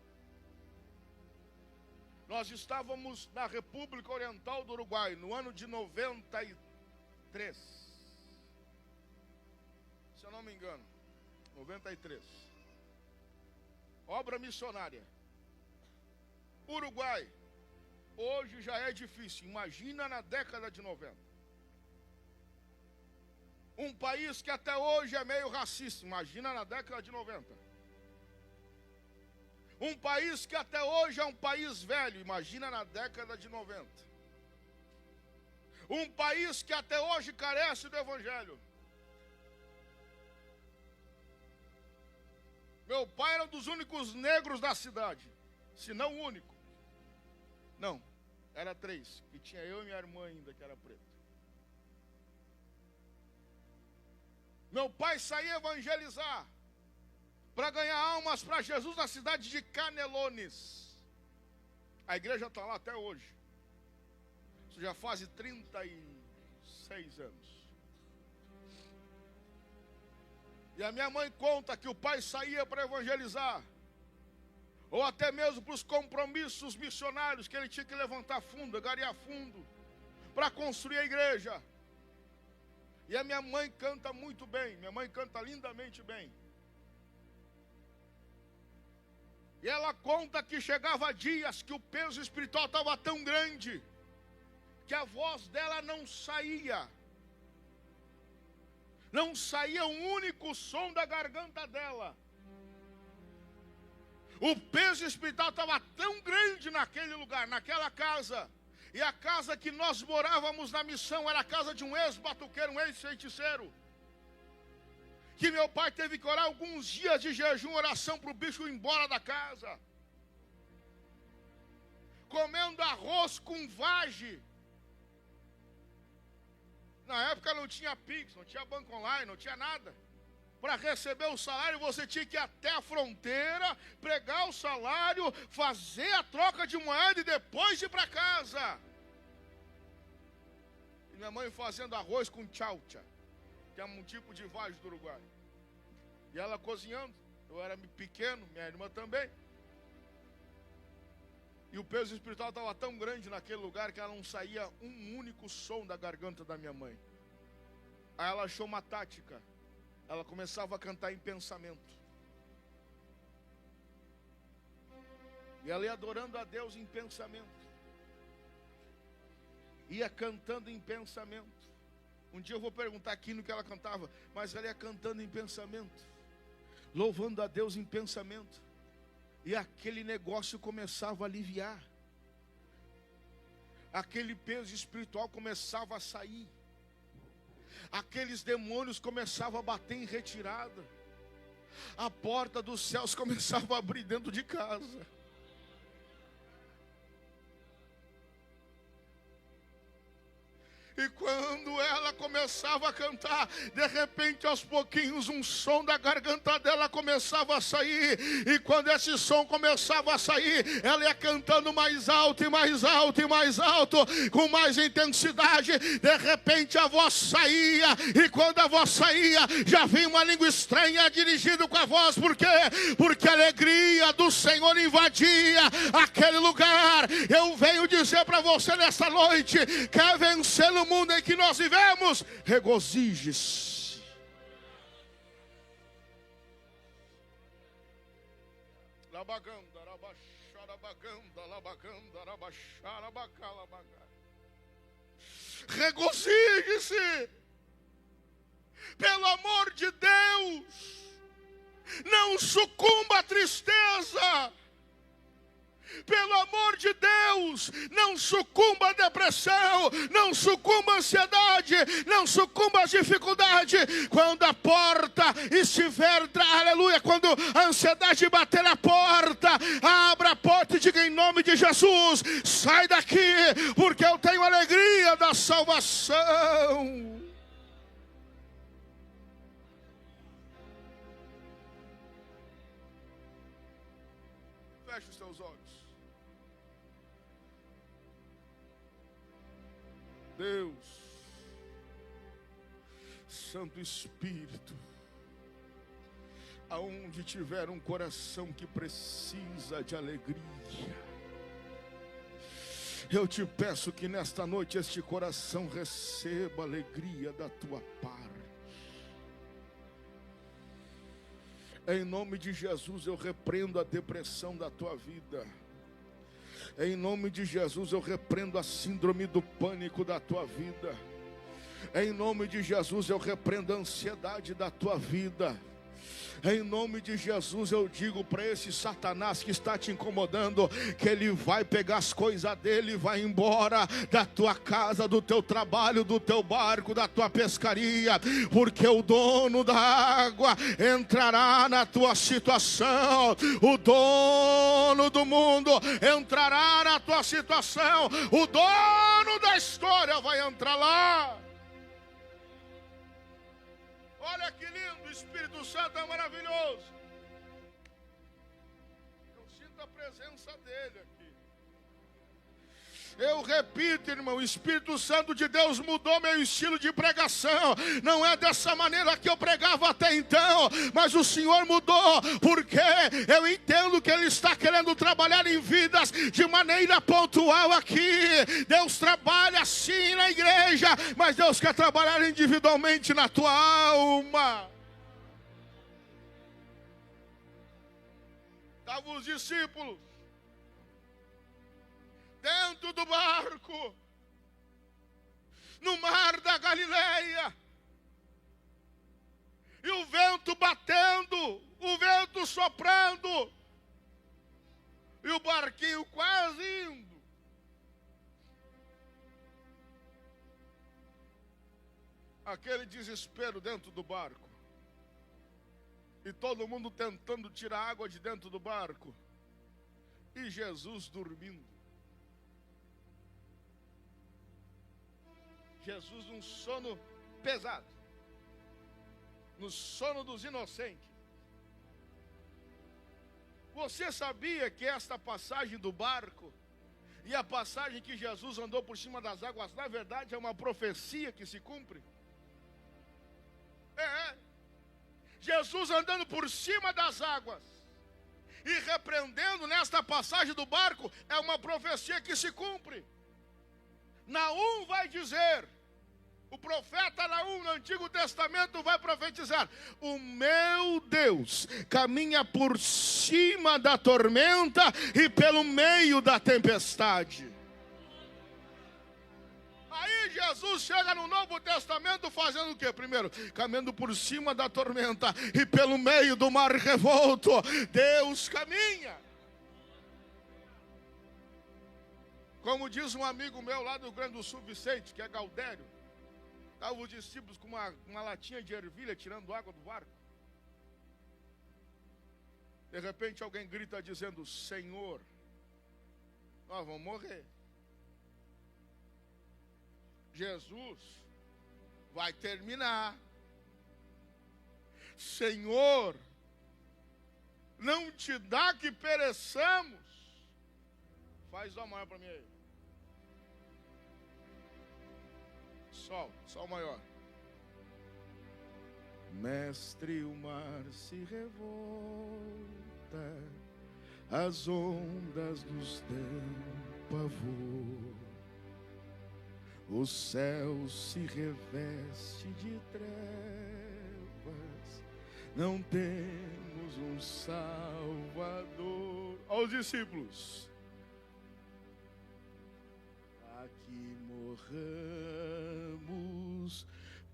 Nós estávamos na República Oriental do Uruguai, no ano de 93. Se eu não me engano, 93. Obra missionária. Uruguai, hoje já é difícil, imagina na década de 90. Um país que até hoje é meio racista, imagina na década de 90. Um país que até hoje é um país velho, imagina na década de 90. Um país que até hoje carece do Evangelho. Meu pai era um dos únicos negros da cidade, se não o único. Não, era 3, que tinha eu e minha irmã ainda, que era preta. Meu pai saía evangelizar para ganhar almas para Jesus na cidade de Canelones. A igreja está lá até hoje. Isso já faz 36 anos. E a minha mãe conta que o pai saía para evangelizar, ou até mesmo para os compromissos missionários, que ele tinha que levantar fundo, angariar fundo, para construir a igreja. E a minha mãe canta muito bem, minha mãe canta lindamente bem. E ela conta que chegava dias que o peso espiritual estava tão grande, que a voz dela não saía. Não saía um único som da garganta dela. O peso espiritual estava tão grande naquele lugar, naquela casa. E a casa que nós morávamos na missão era a casa de um ex-batuqueiro, um ex-feiticeiro, que meu pai teve que orar alguns dias de jejum, oração para o bicho ir embora da casa. Comendo arroz com vagem. Na época não tinha Pix, não tinha banco online, não tinha nada. Para receber o salário você tinha que ir até a fronteira, pregar o salário, fazer a troca de moeda e depois ir para casa. E minha mãe fazendo arroz com tchaucha, que é um tipo de vagem do Uruguai. E ela cozinhando, eu era pequeno, minha irmã também. E o peso espiritual estava tão grande naquele lugar que ela não saía um único som da garganta da minha mãe. Aí ela achou uma tática. Ela começava a cantar em pensamento. E ela ia adorando a Deus em pensamento. Ia cantando em pensamento. Um dia eu vou perguntar aqui no que ela cantava, mas ela ia cantando em pensamento, louvando a Deus em pensamento. E aquele negócio começava a aliviar. Aquele peso espiritual começava a sair. Aqueles demônios começavam a bater em retirada. A porta dos céus começava a abrir dentro de casa. E quando ela começava a cantar, de repente, aos pouquinhos, um som da garganta dela começava a sair. E quando esse som começava a sair, ela ia cantando mais alto e mais alto e mais alto, com mais intensidade. De repente a voz saía. E quando a voz saía, já vinha uma língua estranha dirigida com a voz. Por quê? Porque a alegria do Senhor invadia aquele lugar. Eu venho dizer para você nessa noite: quer vencer no mundo em que nós vivemos, regozije-se. Regozije-se. Pelo amor de Deus, não sucumba à tristeza. Pelo amor de Deus, não sucumba à depressão, não sucumba à ansiedade, não sucumba às dificuldades. Quando a porta estiver, aleluia, quando a ansiedade bater na porta, abra a porta e diga: em nome de Jesus, sai daqui, porque eu tenho alegria da salvação. Feche os teus olhos. Deus, Santo Espírito, aonde tiver um coração que precisa de alegria, eu te peço que nesta noite este coração receba a alegria da tua parte. Em nome de Jesus eu repreendo a depressão da tua vida. Em nome de Jesus eu repreendo a síndrome do pânico da tua vida. Em nome de Jesus eu repreendo a ansiedade da tua vida. Em nome de Jesus eu digo para esse Satanás que está te incomodando, que ele vai pegar as coisas dele e vai embora da tua casa, do teu trabalho, do teu barco, da tua pescaria, porque o dono da água entrará na tua situação. O dono do mundo entrará na tua situação. O dono da história vai entrar lá. Olha que lindo, o Espírito Santo é maravilhoso. Eu sinto a presença dele aqui. Eu repito, irmão, o Espírito Santo de Deus mudou meu estilo de pregação. Não é dessa maneira que eu pregava até então, mas o Senhor mudou, porque eu entendo que Ele está querendo trabalhar em vidas de maneira pontual aqui. Deus trabalha sim na igreja, mas Deus quer trabalhar individualmente na tua alma. Estavam os discípulos dentro do barco, no mar da Galileia, e o vento batendo, o vento soprando, e o barquinho quase indo. Aquele desespero dentro do barco, e todo mundo tentando tirar água de dentro do barco, e Jesus dormindo. Jesus num sono pesado, no sono dos inocentes. Você sabia que esta passagem do barco e a passagem que Jesus andou por cima das águas, na verdade é uma profecia que se cumpre? Jesus andando por cima das águas e repreendendo nesta passagem do barco, é uma profecia que se cumpre. Naum vai dizer, o profeta Naum no Antigo Testamento vai profetizar: o meu Deus caminha por cima da tormenta e pelo meio da tempestade. Aí Jesus chega no Novo Testamento fazendo o quê? Primeiro, caminhando por cima da tormenta e pelo meio do mar revolto, Deus caminha. Como diz um amigo meu lá do Rio Grande do Sul, Vicente, que é Gaudério, estavam os discípulos com uma latinha de ervilha tirando água do barco. De repente alguém grita dizendo: Senhor, nós vamos morrer. Jesus vai terminar. Senhor, não te dá que pereçamos. Faz Sol maior para mim aí. Sol maior. Mestre, o mar se revolta, as ondas nos dão pavor. O céu se reveste de trevas, não temos um Salvador. Aos discípulos: aqui morramos,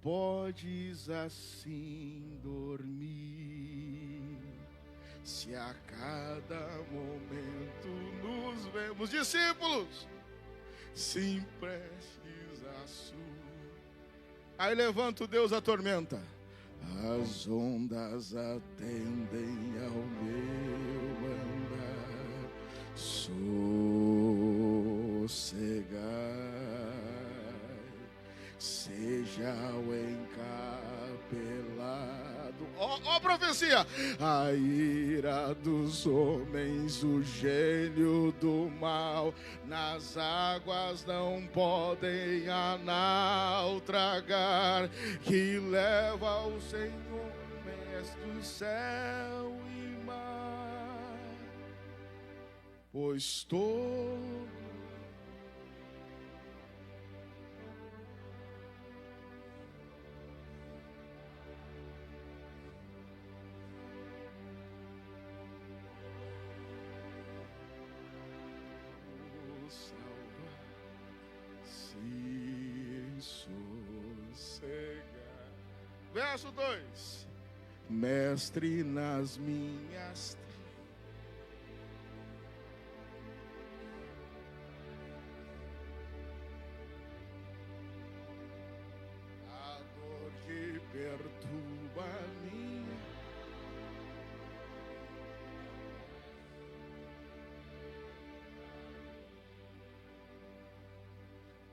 podes assim dormir, se a cada momento nos vemos. Discípulos, sim, prestes a sul. Aí levanta o Deus a tormenta. As ondas atendem ao meu andar, sossegai, seja o encapelado. Ó profecia! A ira dos homens, o gênio do mal, nas águas não podem a nau tragar, que leva o Senhor, mestre, céu e mar. Pois todo Verso 2: Mestre, nas minhas a dor que perturba a minha,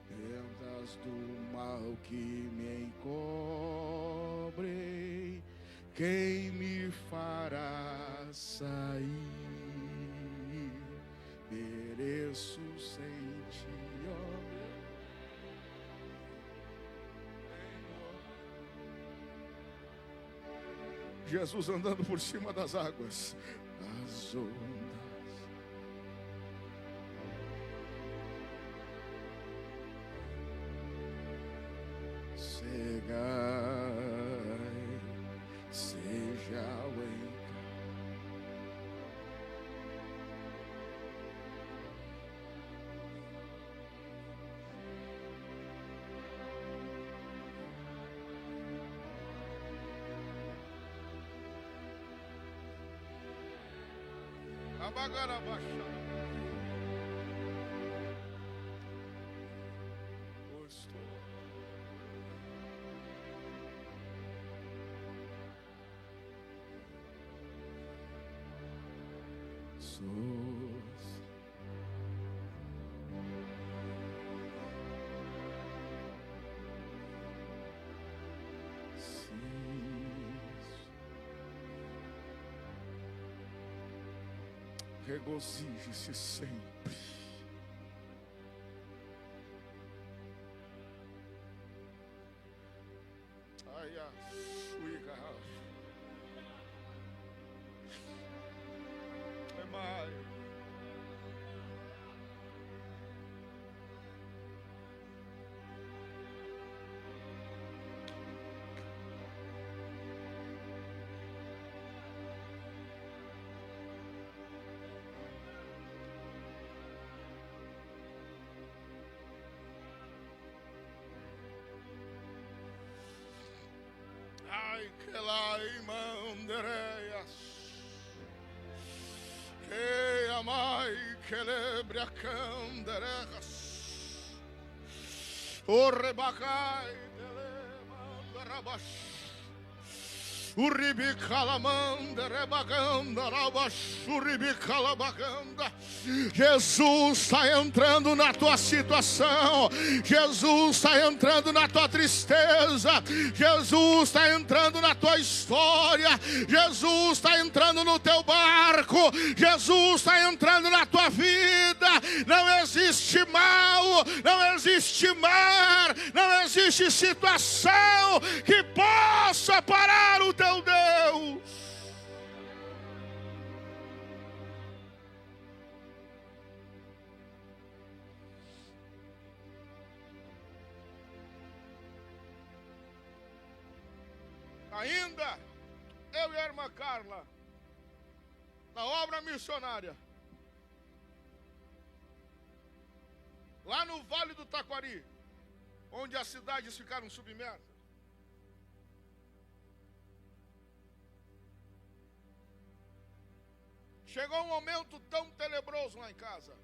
tendas do mal que me encobre, quem me fará sair? Pereço sem ti, ó Senhor. Jesus andando por cima das águas, as ondas. Seja o Abagarabaixa. Regozije-se sempre. Ai, a suiga. Ai, que lá mandereias. Que amai que lebre a canderejas. O rebacai dele mandarabash. Jesus está entrando na tua situação. Jesus está entrando na tua tristeza. Jesus está entrando na tua história. Jesus está entrando no teu barco. Jesus está entrando na tua vida. Não existe mal, não existe mar, não existe situação que possa parar o teu Deus. Ainda eu e a irmã Carla, na obra missionária, lá no Vale do Taquari, onde as cidades ficaram submersas, chegou um momento tão tenebroso lá em casa,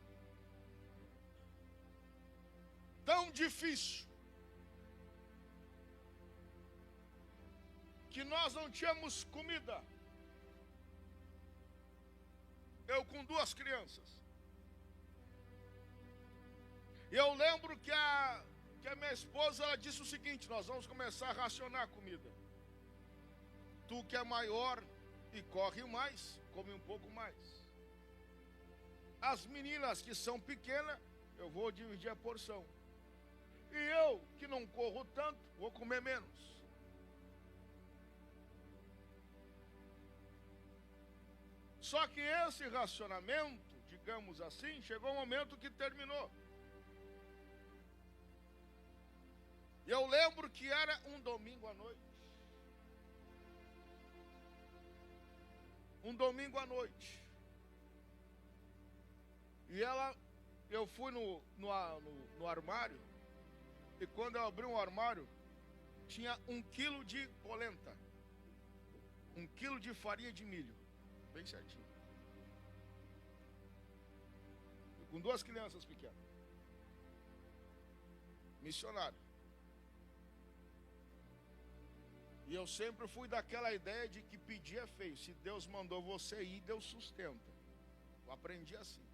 tão difícil, que nós não tínhamos comida. Eu com 2 crianças. E eu lembro que a minha esposa, ela disse o seguinte: nós vamos começar a racionar a comida. Tu que é maior e corre mais, come um pouco mais. As meninas que são pequenas, eu vou dividir a porção. E eu, que não corro tanto, vou comer menos. Só que esse racionamento, digamos assim, chegou um momento que terminou. E eu lembro que era um domingo à noite. Um domingo à noite. E eu fui no armário. E quando eu abri um armário, tinha 1 quilo de polenta. 1 quilo de farinha de milho. Bem certinho. E com 2 crianças pequenas. Missionário. E eu sempre fui daquela ideia de que pedir é feio. Se Deus mandou você ir, Deus sustenta. Eu aprendi assim.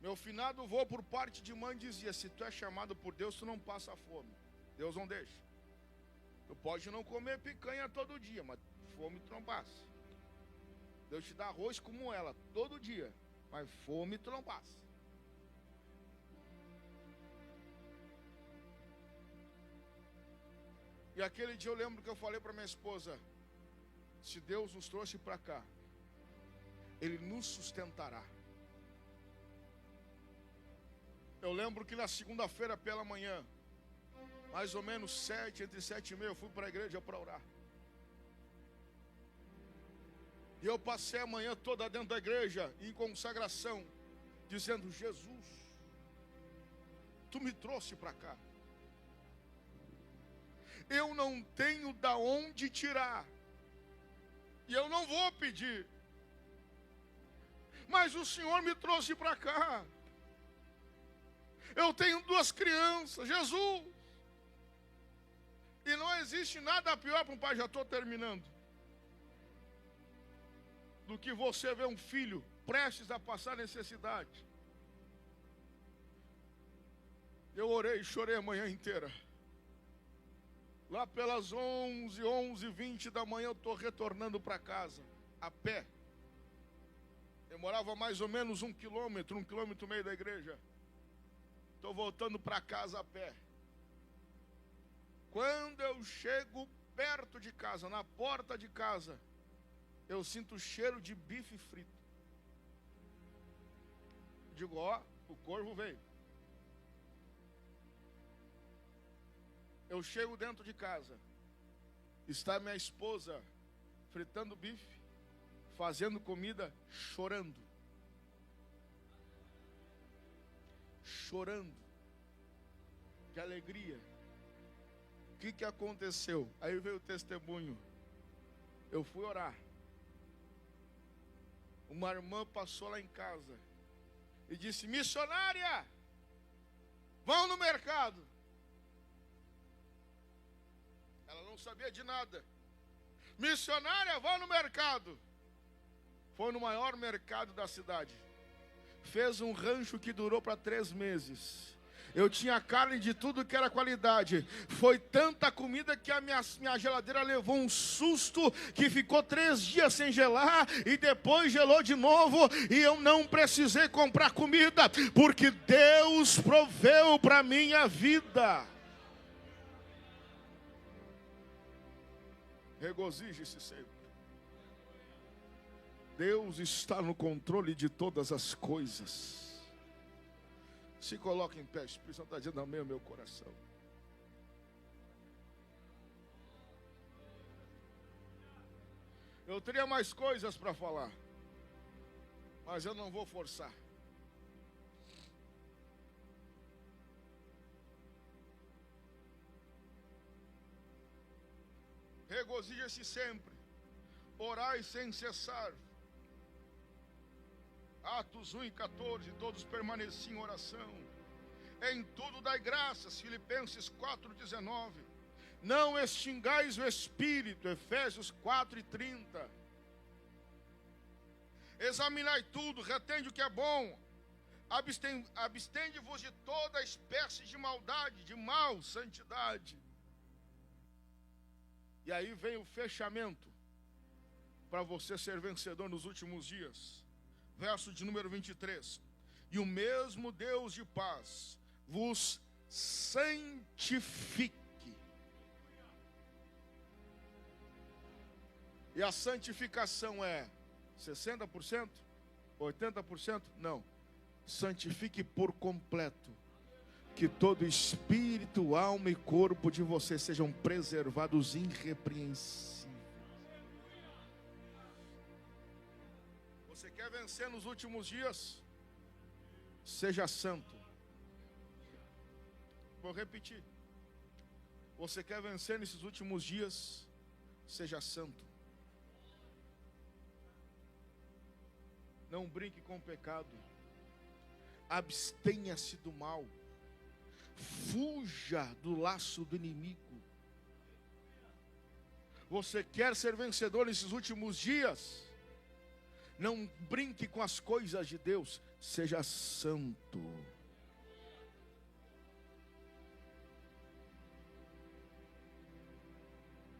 Meu finado avô, por parte de mãe, dizia: se tu é chamado por Deus, tu não passa fome. Deus não deixa. Tu pode não comer picanha todo dia, mas fome tu não passa. Deus te dá arroz como ela todo dia, mas fome tu não passa. E aquele dia eu lembro que eu falei para minha esposa: se Deus nos trouxe para cá, Ele nos sustentará. Eu lembro que na segunda-feira pela manhã, mais ou menos entre 7h30, eu fui para a igreja para orar. E eu passei a manhã toda dentro da igreja, em consagração, dizendo: Jesus, Tu me trouxe para cá. Eu não tenho da onde tirar. E eu não vou pedir. Mas o Senhor me trouxe para cá. Eu tenho 2 crianças, Jesus. E não existe nada pior para um pai, já estou terminando, do que você ver um filho prestes a passar necessidade. Eu orei e chorei a manhã inteira. Lá pelas 11h20 da manhã eu estou retornando para casa, a pé. Demorava mais ou menos 1 quilômetro, 1,5 quilômetros da igreja. Estou voltando para casa a pé. Quando eu chego perto de casa, na porta de casa, eu sinto o cheiro de bife frito. Digo: ó, o corvo veio. Eu chego dentro de casa, está minha esposa fritando bife, fazendo comida, chorando. Chorando de alegria. que aconteceu? Aí veio o testemunho. Eu fui orar. Uma irmã passou lá em casa e disse: missionária, vão no mercado. Ela não sabia de nada. Missionária, vão no mercado. Foi no maior mercado da cidade. Fez um rancho que durou para 3 meses. Eu tinha carne de tudo que era qualidade. Foi tanta comida que a minha geladeira levou um susto, que ficou 3 dias sem gelar, e depois gelou de novo, e eu não precisei comprar comida, porque Deus proveu para minha vida. Regozije-se sempre. Deus está no controle de todas as coisas. Se coloca em pé, o Espírito Santo está dizendo amém ao meu coração. Eu teria mais coisas para falar, mas eu não vou forçar. Regozija-se sempre, orai sem cessar. Atos 1:14, todos permaneciam em oração. Em tudo dai graças, Filipenses 4:19. Não extingais o Espírito, Efésios 4:30. Examinai tudo, retende o que é bom. Abstende-vos de toda espécie de maldade, de mal, santidade. E aí vem o fechamento, para você ser vencedor nos últimos dias. Verso de número 23. E o mesmo Deus de paz vos santifique. E a santificação é 60%? 80%? Não. Santifique por completo. Que todo espírito, alma e corpo de você sejam preservados irrepreensíveis. Você quer vencer nos últimos dias? Seja santo. Vou repetir. Você quer vencer nesses últimos dias? Seja santo. Não brinque com o pecado. Abstenha-se do mal. Fuja do laço do inimigo. Você quer ser vencedor nesses últimos dias? Não brinque com as coisas de Deus. Seja santo.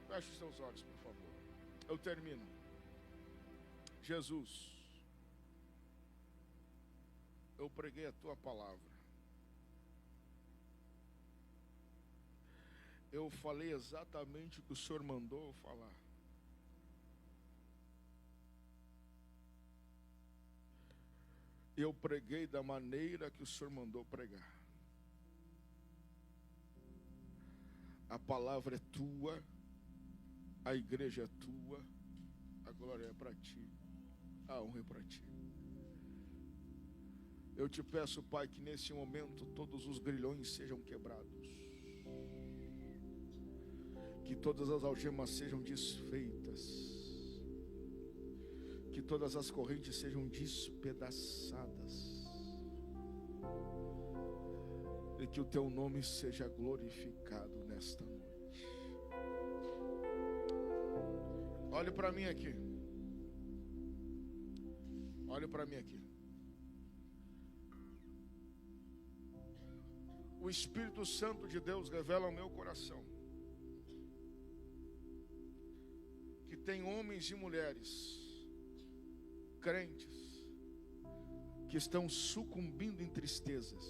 Feche os seus olhos, por favor. Eu termino. Jesus, eu preguei a tua palavra. Eu falei exatamente o que o Senhor mandou eu falar. Eu preguei da maneira que o Senhor mandou pregar. A palavra é tua, a igreja é tua, a glória é para ti, a honra é para ti. Eu te peço, Pai, que nesse momento todos os grilhões sejam quebrados, que todas as algemas sejam desfeitas, que todas as correntes sejam despedaçadas, e que o teu nome seja glorificado nesta noite. Olhe para mim aqui. Olhe para mim aqui. O Espírito Santo de Deus revela ao meu coração que tem homens e mulheres crentes que estão sucumbindo em tristezas,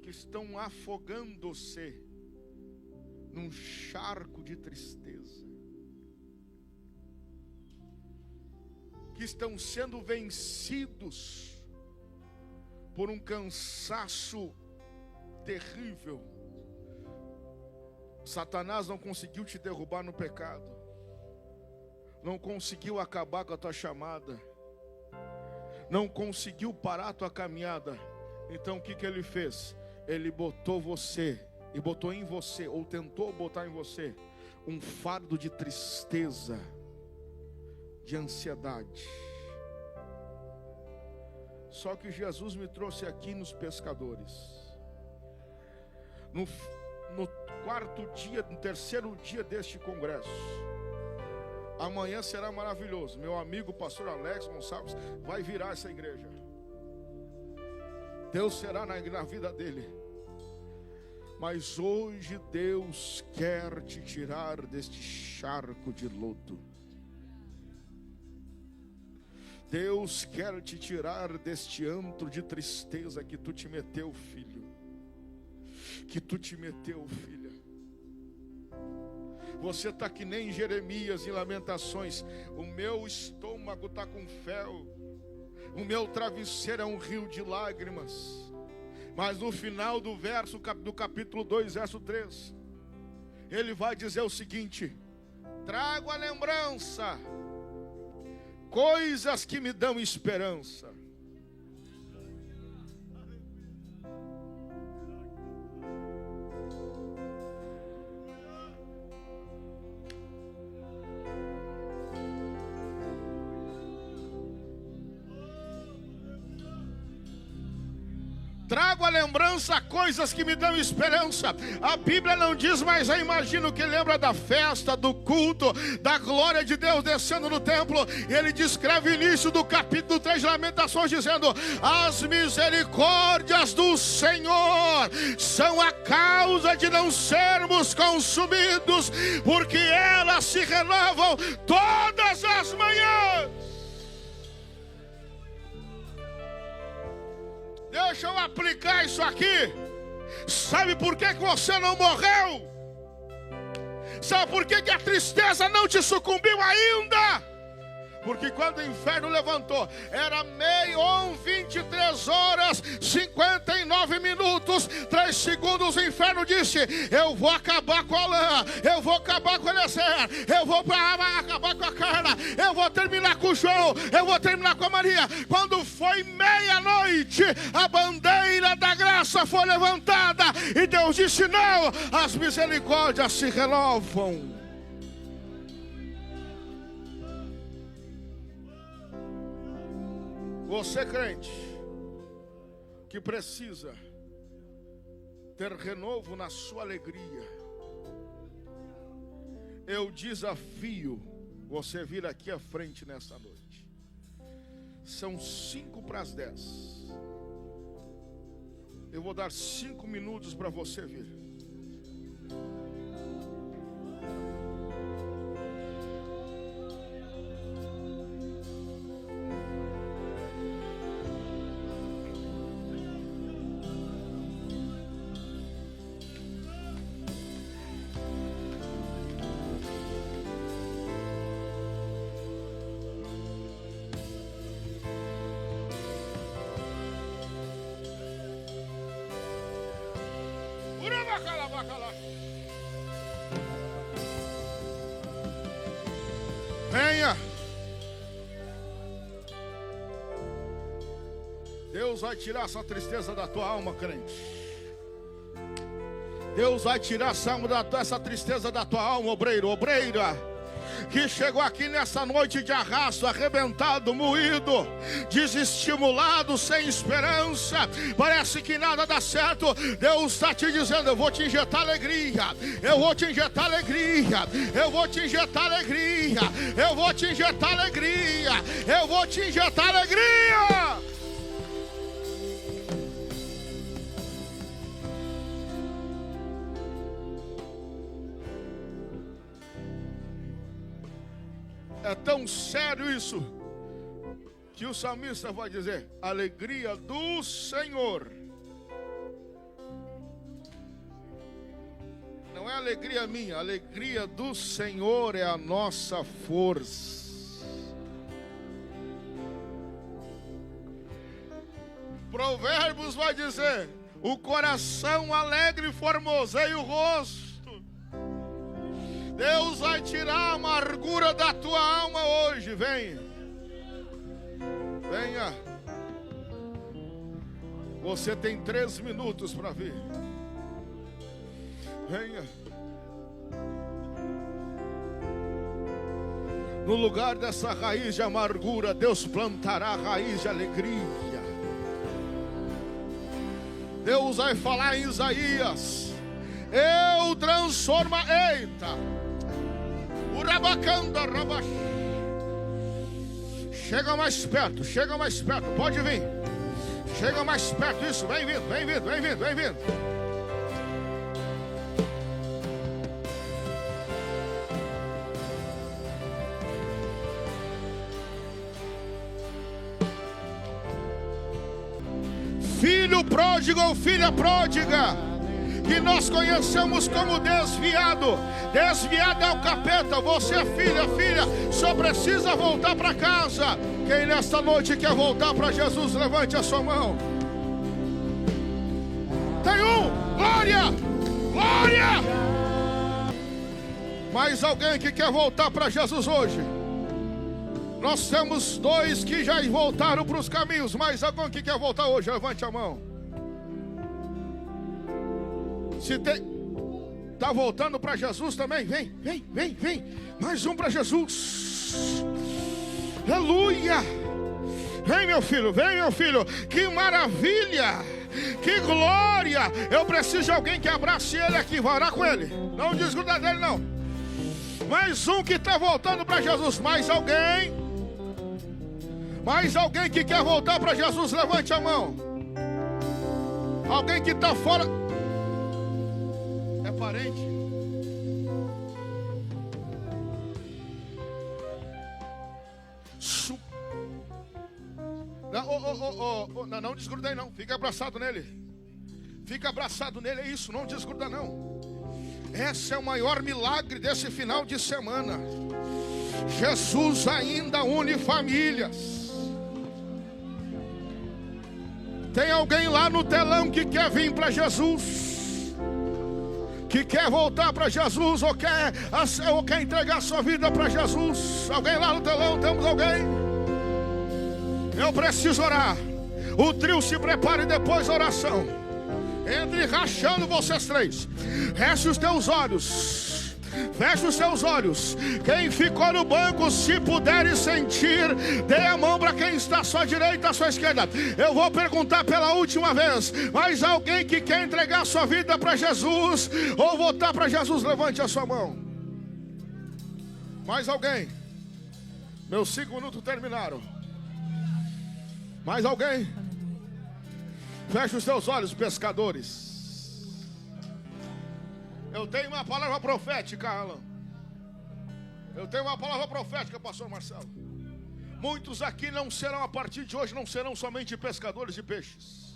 que estão afogando-se num charco de tristeza, que estão sendo vencidos por um cansaço terrível. Satanás não conseguiu te derrubar no pecado, não conseguiu acabar com a tua chamada, não conseguiu parar a tua caminhada. Então o que ele fez? Ele botou você, e botou em você, ou tentou botar em você, um fardo de tristeza, de ansiedade. Só que Jesus me trouxe aqui nos pescadores. No quarto dia, no terceiro dia deste congresso. Amanhã será maravilhoso. Meu amigo pastor Alex Gonçalves vai virar essa igreja. Deus será na vida dele. Mas hoje Deus quer te tirar deste charco de lodo. Deus quer te tirar deste antro de tristeza que tu te meteu, filho. Que tu te meteu, filha. Você está que nem Jeremias em Lamentações. O meu estômago está com fel. O meu travesseiro é um rio de lágrimas. Mas no final do capítulo 2, verso 3, ele vai dizer o seguinte: trago a lembrança coisas que me dão esperança. Trago a lembrança coisas que me dão esperança. A Bíblia não diz, mas eu imagino que lembra da festa, do culto, da glória de Deus descendo no templo. E ele descreve o início do capítulo 3 de Lamentações, dizendo: as misericórdias do Senhor são a causa de não sermos consumidos, porque elas se renovam todas as manhãs. Deixa eu aplicar isso aqui. Sabe por que você não morreu? Sabe por que a tristeza não te sucumbiu ainda? Porque quando o inferno levantou, era 23 horas, 59 minutos, 3 segundos, o inferno disse: eu vou acabar com a lã, eu vou acabar com o Eliezer, eu vou acabar com a Carla, eu vou terminar com o João, eu vou terminar com a Maria. Quando foi meia-noite, a bandeira da graça foi levantada, e Deus disse: não, as misericórdias se renovam. Você, crente, que precisa ter renovo na sua alegria, eu desafio você vir aqui à frente nesta noite. São 9:55. Eu vou dar 5 minutos para você vir. Venha. Deus vai tirar essa tristeza da tua alma, crente. Deus vai tirar essa tristeza da tua alma, obreiro, obreira, que chegou aqui nessa noite de arrasto, arrebentado, moído, desestimulado, sem esperança, parece que nada dá certo. Deus está te dizendo: eu vou te injetar alegria, eu vou te injetar alegria, eu vou te injetar alegria, eu vou te injetar alegria, eu vou te injetar alegria. É tão sério isso, que o salmista vai dizer: alegria do Senhor. Não é alegria minha, a alegria do Senhor é a nossa força. Provérbios vai dizer: o coração alegre formoseia o rosto. Deus vai tirar a amargura da tua alma hoje. Venha. Venha. Você tem 3 minutos para vir. Venha. No lugar dessa raiz de amargura, Deus plantará a raiz de alegria. Deus vai falar em Isaías: eu transformo. Eita! Urabacanda, rabax. Chega mais perto, pode vir. Chega mais perto, isso, vem vindo. Filho pródigo ou filha pródiga, que nós conhecemos como desviado. Desviado é o capeta. Você é filha, só precisa voltar para casa. Quem nesta noite quer voltar para Jesus, levante a sua mão. Tem um, glória. Mais alguém que quer voltar para Jesus hoje? Nós temos 2 que já voltaram para os caminhos. Mais alguém que quer voltar hoje, levante a mão. Se tem, tá voltando para Jesus também? Vem. Mais um para Jesus. Aleluia. Vem meu filho. Que maravilha. Que glória. Eu preciso de alguém que abrace ele aqui. Vai orar com ele. Não desgruda dele não. Mais um que está voltando para Jesus. Mais alguém que quer voltar para Jesus, levante a mão. Alguém que está fora. É parente? Não desgruda aí não. Fica abraçado nele. É isso, não desgruda não. Esse é o maior milagre desse final de semana. Jesus ainda une famílias. Tem alguém lá no telão que quer vir para Jesus, que quer voltar para Jesus, ou quer entregar sua vida para Jesus? Alguém lá no telão? Temos alguém? Eu preciso orar. O trio se prepare depois da oração. Entre rachando vocês 3. Feche os teus olhos. Feche os seus olhos. Quem ficou no banco, se puder sentir, dê a mão para quem está à sua direita, à sua esquerda. Eu vou perguntar pela última vez. Mas alguém que quer entregar sua vida para Jesus, ou voltar para Jesus, levante a sua mão. Mais alguém? Meus 5 minutos terminaram. Mais alguém? Feche os seus olhos, pescadores. Eu tenho uma palavra profética, Alan. Pastor Marcelo. Muitos aqui não serão, a partir de hoje, não serão somente pescadores de peixes.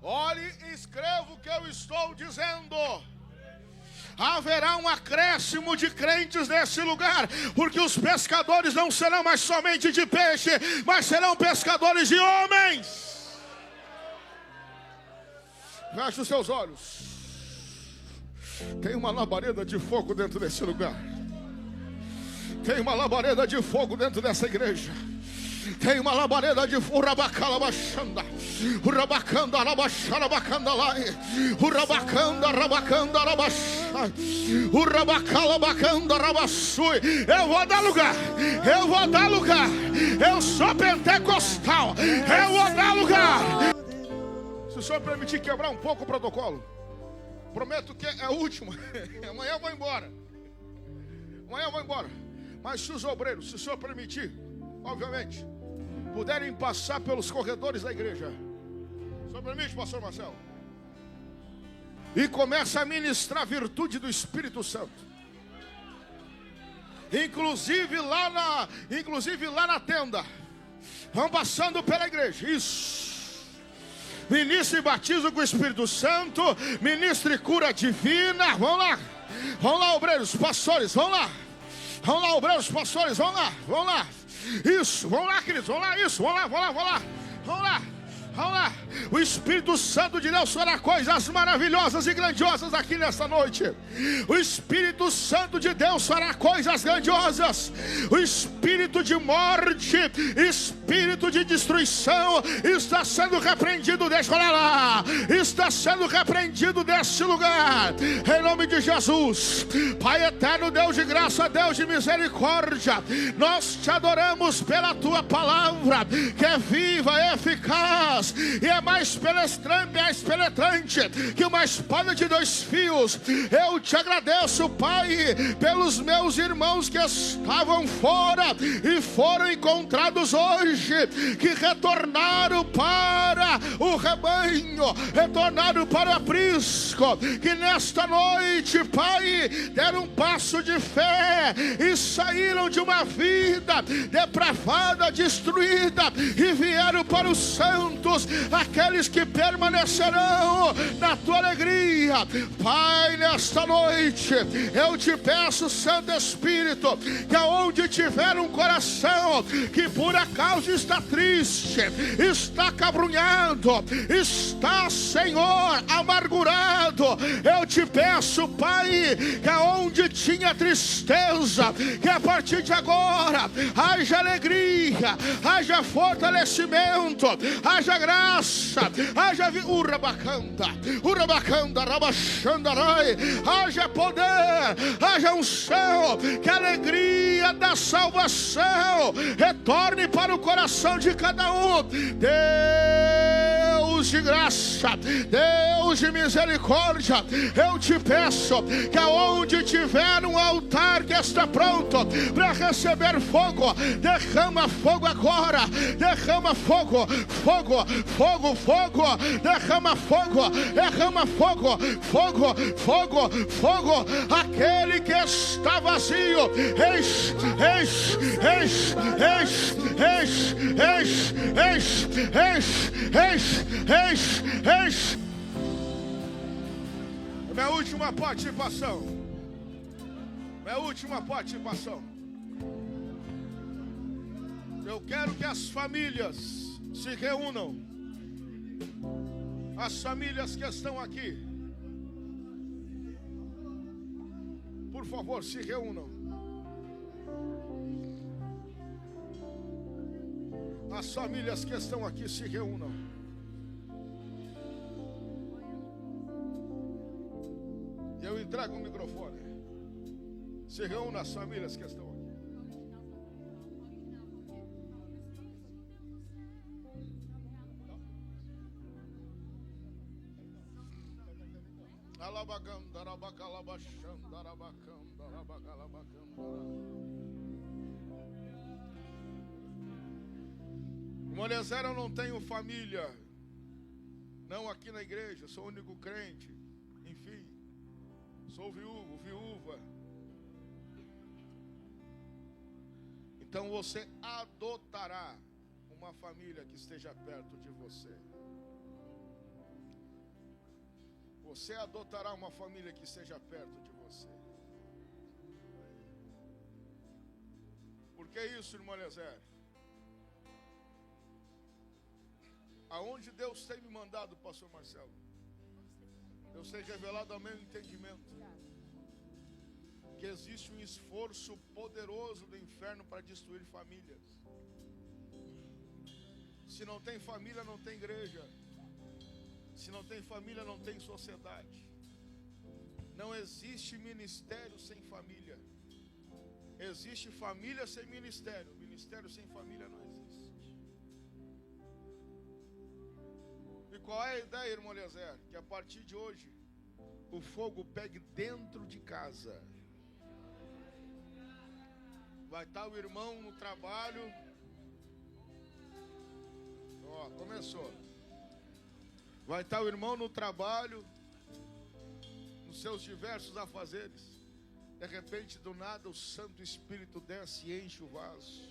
Olhe e escreva o que eu estou dizendo. Haverá um acréscimo de crentes nesse lugar, porque os pescadores não serão mais somente de peixe, mas serão pescadores de homens. Feche os seus olhos. Tem uma labareda de fogo dentro desse lugar. Tem uma labareda de fogo dentro dessa igreja. Tem uma labareda de urabacalabachanda. Urabacanda arabaxarabacanda lá. Urabacanda arabacanda arabaxá. Urabacalabacanda arabaçui. Eu vou dar lugar. Eu sou pentecostal. Eu vou dar lugar. Se o senhor permitir quebrar um pouco o protocolo, prometo que é a última. Amanhã eu vou embora. Mas se os obreiros, se o senhor permitir, obviamente, puderem passar pelos corredores da igreja. O senhor permite, pastor Marcelo? E começa a ministrar a virtude do Espírito Santo. Inclusive lá na tenda. Vão passando pela igreja. Isso. Ministre batismo com o Espírito Santo. Ministre cura divina. Vão lá, obreiros, pastores, vão lá, obreiros, pastores, vão lá. Isso, vão lá, queridos, vão lá, isso, vão lá. Vamos lá. O Espírito Santo de Deus fará coisas maravilhosas e grandiosas aqui nesta noite. O Espírito Santo de Deus fará coisas grandiosas. O espírito de morte, espírito de destruição está sendo repreendido deste lugar. Está sendo repreendido deste lugar. Em nome de Jesus. Pai eterno, Deus de graça, Deus de misericórdia, nós te adoramos pela tua palavra, que é viva, é eficaz e é mais penetrante que uma espada de 2 fios. Eu te agradeço, Pai, pelos meus irmãos que estavam fora e foram encontrados hoje, que retornaram para o rebanho, retornaram para o aprisco, que nesta noite, Pai, deram um passo de fé e saíram de uma vida depravada, destruída, e vieram para os santos, aqueles que permanecerão na tua alegria. Pai, nesta noite eu te peço, Santo Espírito, que aonde tiver um coração que por acaso está triste, está cabrunhado, está, Senhor, amargurado, eu te peço, Pai, que aonde tinha tristeza, que a partir de agora haja alegria, haja fortalecimento, haja graça, haja urabacanda, rabachandarai, haja poder, haja unção, que a alegria da salvação retorne para o coração de cada um. Deus de graça, Deus de misericórdia, eu te peço que aonde tiver um altar que está pronto para receber fogo, derrama fogo agora, derrama fogo, fogo, fogo, fogo, derrama fogo, fogo, fogo, fogo, aquele que está vazio, enche, enche, enche, enche, enche, enche, enche, enche, enche, enche. Minha última participação. Minha última participação. Eu quero que as famílias se reúnam. As famílias que estão aqui, por favor, se reúnam. As famílias que estão aqui se reúnam. E eu entrego o microfone. Se reúnam as famílias que estão aqui. Irmão Eliezer, eu não tenho família, não aqui na igreja, sou o único crente, enfim, sou viúvo, viúva. Então você adotará uma família que esteja perto de você. Você adotará uma família que esteja perto de você. Por que isso, irmão Eliezer? Aonde Deus tem me mandado, pastor Marcelo, Deus tem revelado ao meu entendimento que existe um esforço poderoso do inferno para destruir famílias. Se não tem família, não tem igreja. Se não tem família, não tem sociedade. Não existe ministério sem família. Existe família sem ministério. Ministério sem família não existe. E qual é a ideia, irmão Eliezer? Que a partir de hoje o fogo pegue dentro de casa. Vai estar o irmão no trabalho. Ó, começou. Vai estar o irmão no trabalho, nos seus diversos afazeres. De repente, do nada, o Santo Espírito desce e enche o vaso.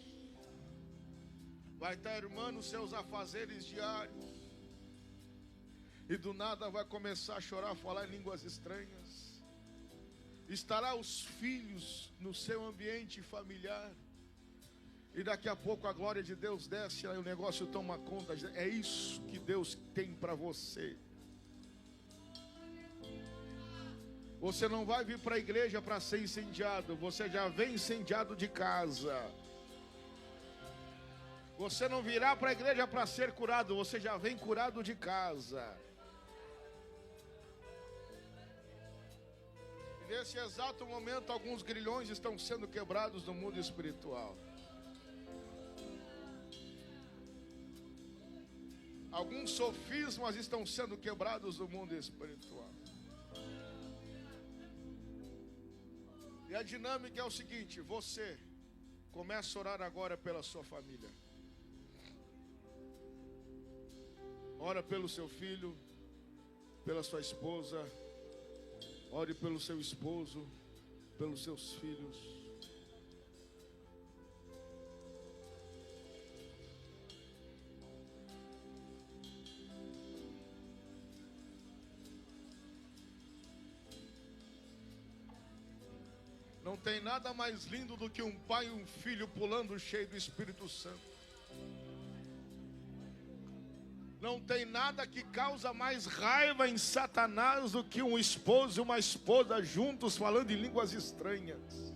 Vai estar a irmã nos seus afazeres diários. E do nada vai começar a chorar, falar em línguas estranhas. Estará os filhos no seu ambiente familiar. E daqui a pouco a glória de Deus desce, aí o negócio toma conta. É isso que Deus tem para você. Você não vai vir para a igreja para ser incendiado. Você já vem incendiado de casa. Você não virá para a igreja para ser curado. Você já vem curado de casa. E nesse exato momento, alguns grilhões estão sendo quebrados no mundo espiritual. Alguns sofismas estão sendo quebrados no mundo espiritual. E a dinâmica é o seguinte: você começa a orar agora pela sua família. Ora pelo seu filho, pela sua esposa. Ore pelo seu esposo, pelos seus filhos. Não tem nada mais lindo do que um pai e um filho pulando cheio do Espírito Santo. Não tem nada que causa mais raiva em Satanás do que um esposo e uma esposa juntos falando em línguas estranhas.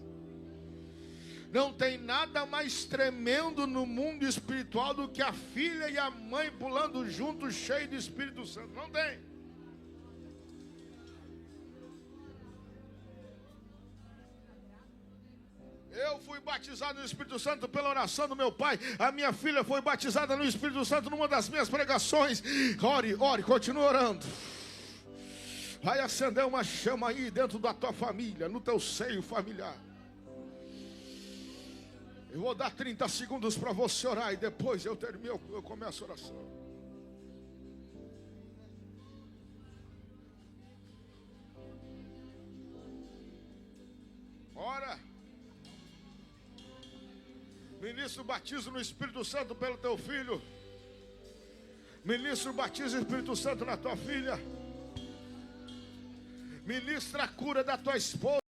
Não tem nada mais tremendo no mundo espiritual do que a filha e a mãe pulando juntos cheio do Espírito Santo. Não tem. Eu fui batizado no Espírito Santo pela oração do meu pai. A minha filha foi batizada no Espírito Santo numa das minhas pregações. Ore, ore, continue orando. Vai acender uma chama aí dentro da tua família, no teu seio familiar. Eu vou dar 30 segundos para você orar e depois eu termino, eu começo a oração. Ora. Ministro, batismo no Espírito Santo pelo teu filho. Ministro, batismo no Espírito Santo na tua filha. Ministra a cura da tua esposa.